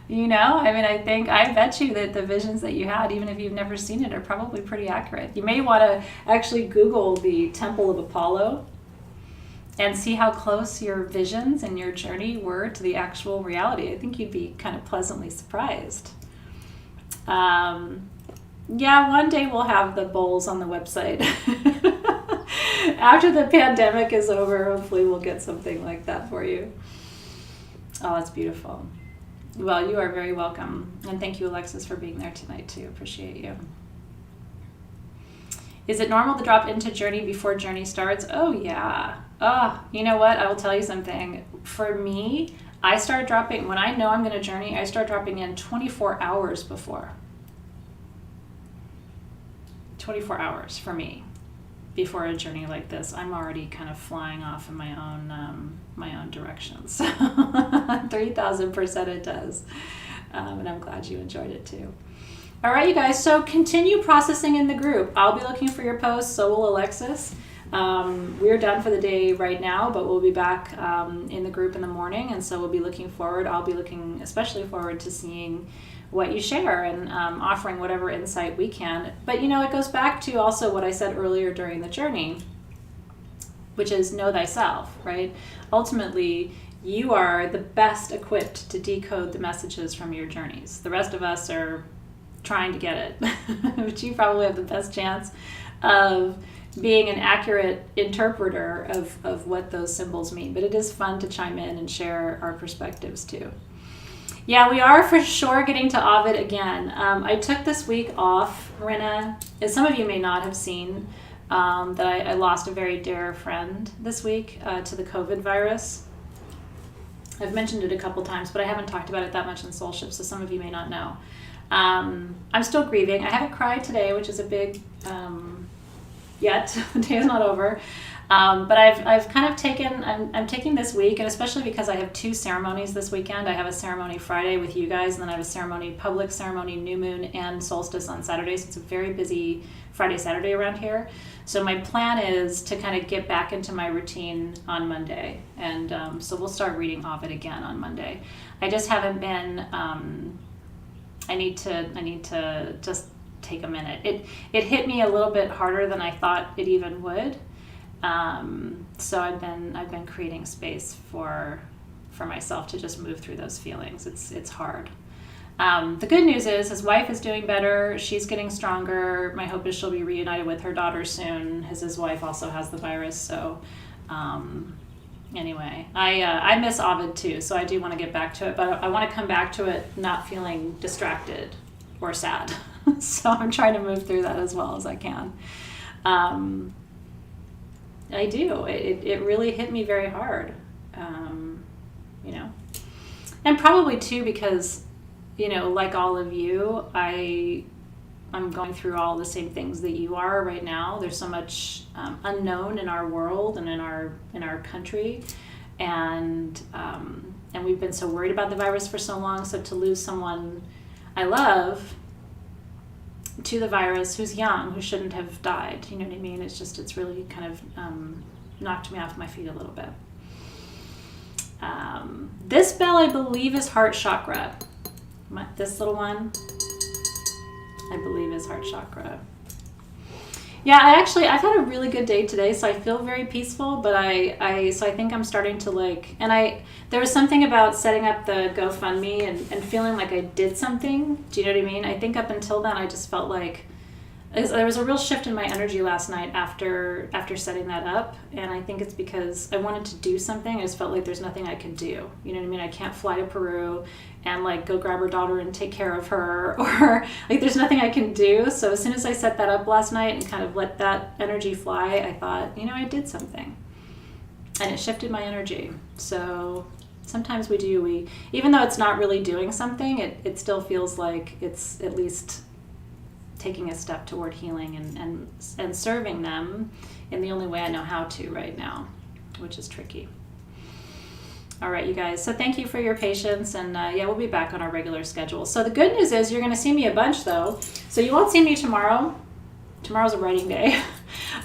I bet you that the visions that you had, even if you've never seen it, are probably pretty accurate. You may want to actually Google the Temple of Apollo and see how close your visions and your journey were to the actual reality. I think you'd be kind of pleasantly surprised. Yeah, one day we'll have the bowls on the website. After the pandemic is over, hopefully we'll get something like that for you. Oh, that's beautiful. Well, you are very welcome. And thank you, Alexis, for being there tonight, too. Appreciate you. Is it normal to drop into Journey before Journey starts? Oh, yeah. Oh, you know what? I will tell you something. For me, I start dropping, when I know I'm going to Journey, I start dropping in 24 hours before. 24 hours for me before a journey like this. I'm already kind of flying off in my own directions. 3,000% it does. And I'm glad you enjoyed it too. All right, you guys, so continue processing in the group. I'll be looking for your posts, so will Alexis. We're done for the day right now, but we'll be back in the group in the morning, and so we'll be looking forward. I'll be looking especially forward to seeing what you share and offering whatever insight we can. But it goes back to also what I said earlier during the journey, which is know thyself, right? Ultimately, you are the best equipped to decode the messages from your journeys. The rest of us are trying to get it, but you probably have the best chance of being an accurate interpreter of what those symbols mean. But it is fun to chime in and share our perspectives too. Yeah, we are for sure getting to Ovid again. I took this week off, Rinna, as some of you may not have seen, that I lost a very dear friend this week to the COVID virus. I've mentioned it a couple times, but I haven't talked about it that much in Soul Shift, so some of you may not know. I'm still grieving. I haven't cried today, which is a big yet. The day is not over. But I've kind of taken, I'm taking this week, and especially because I have 2 ceremonies this weekend. I have a ceremony Friday with you guys, and then I have a ceremony, public ceremony, new moon and solstice on Saturday. So it's a very busy Friday, Saturday around here. So my plan is to kind of get back into my routine on Monday. And so we'll start reading Ovid again on Monday. I just haven't been, I need to just take a minute. It hit me a little bit harder than I thought it even would. So I've been creating space for myself to just move through those feelings. It's hard. The good news is his wife is doing better. She's getting stronger. My hope is she'll be reunited with her daughter soon. His wife also has the virus. So, anyway, I miss Ovid too. So I do want to get back to it, but I want to come back to it not feeling distracted or sad. So I'm trying to move through that as well as I can. I do. It really hit me very hard, and probably too because, like all of you, I'm going through all the same things that you are right now. There's so much unknown in our world and in our country, and we've been so worried about the virus for so long. So to lose someone I love to the virus, who's young, who shouldn't have died, you know what I mean? It's really kind of knocked me off my feet a little bit. This bell, I believe, is heart chakra. This little one, I believe, is heart chakra. Yeah, I've had a really good day today, so I feel very peaceful, but I think I'm starting to there was something about setting up the GoFundMe and feeling like I did something. Do you know what I mean? I think up until then I just felt like there was a real shift in my energy last night after setting that up, and I think it's because I wanted to do something. I just felt like there's nothing I could do. You know what I mean? I can't fly to Peru and go grab her daughter and take care of her, or there's nothing I can do. So as soon as I set that up last night and kind of let that energy fly, I thought, I did something, and it shifted my energy. So sometimes we even though it's not really doing something, it still feels like it's at least taking a step toward healing and serving them in the only way I know how to right now, which is tricky. All right, you guys. So thank you for your patience, and we'll be back on our regular schedule. So the good news is you're going to see me a bunch, though. So you won't see me tomorrow. Tomorrow's a writing day.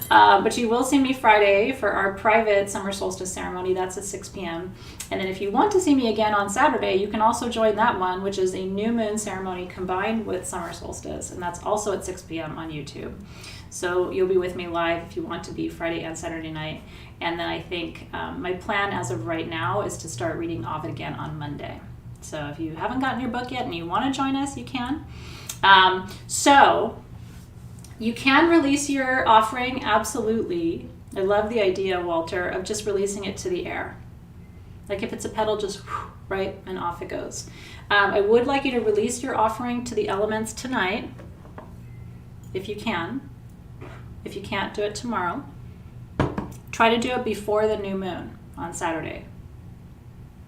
But you will see me Friday for our private summer solstice ceremony. That's at 6 p.m. And then if you want to see me again on Saturday, you can also join that one, which is a new moon ceremony combined with summer solstice. And that's also at 6 p.m. on YouTube. So you'll be with me live if you want to be Friday and Saturday night. And then I think my plan as of right now is to start reading Ovid again on Monday. So if you haven't gotten your book yet and you want to join us, you can. So you can release your offering, absolutely. I love the idea, Walter, of just releasing it to the air. Like if it's a petal, just right, and off it goes. I would like you to release your offering to the elements tonight, if you can. If you can't, do it tomorrow. Try to do it before the new moon on Saturday.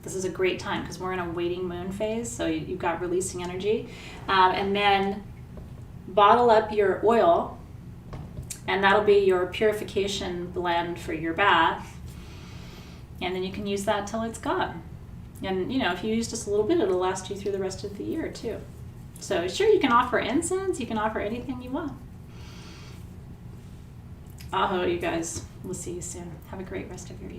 This is a great time because we're in a waiting moon phase, so you've got releasing energy. And then bottle up your oil, and that'll be your purification blend for your bath. And then you can use that till it's gone. And, if you use just a little bit, it'll last you through the rest of the year, too. So, sure, you can offer incense. You can offer anything you want. Aho, you guys. We'll see you soon. Have a great rest of your evening.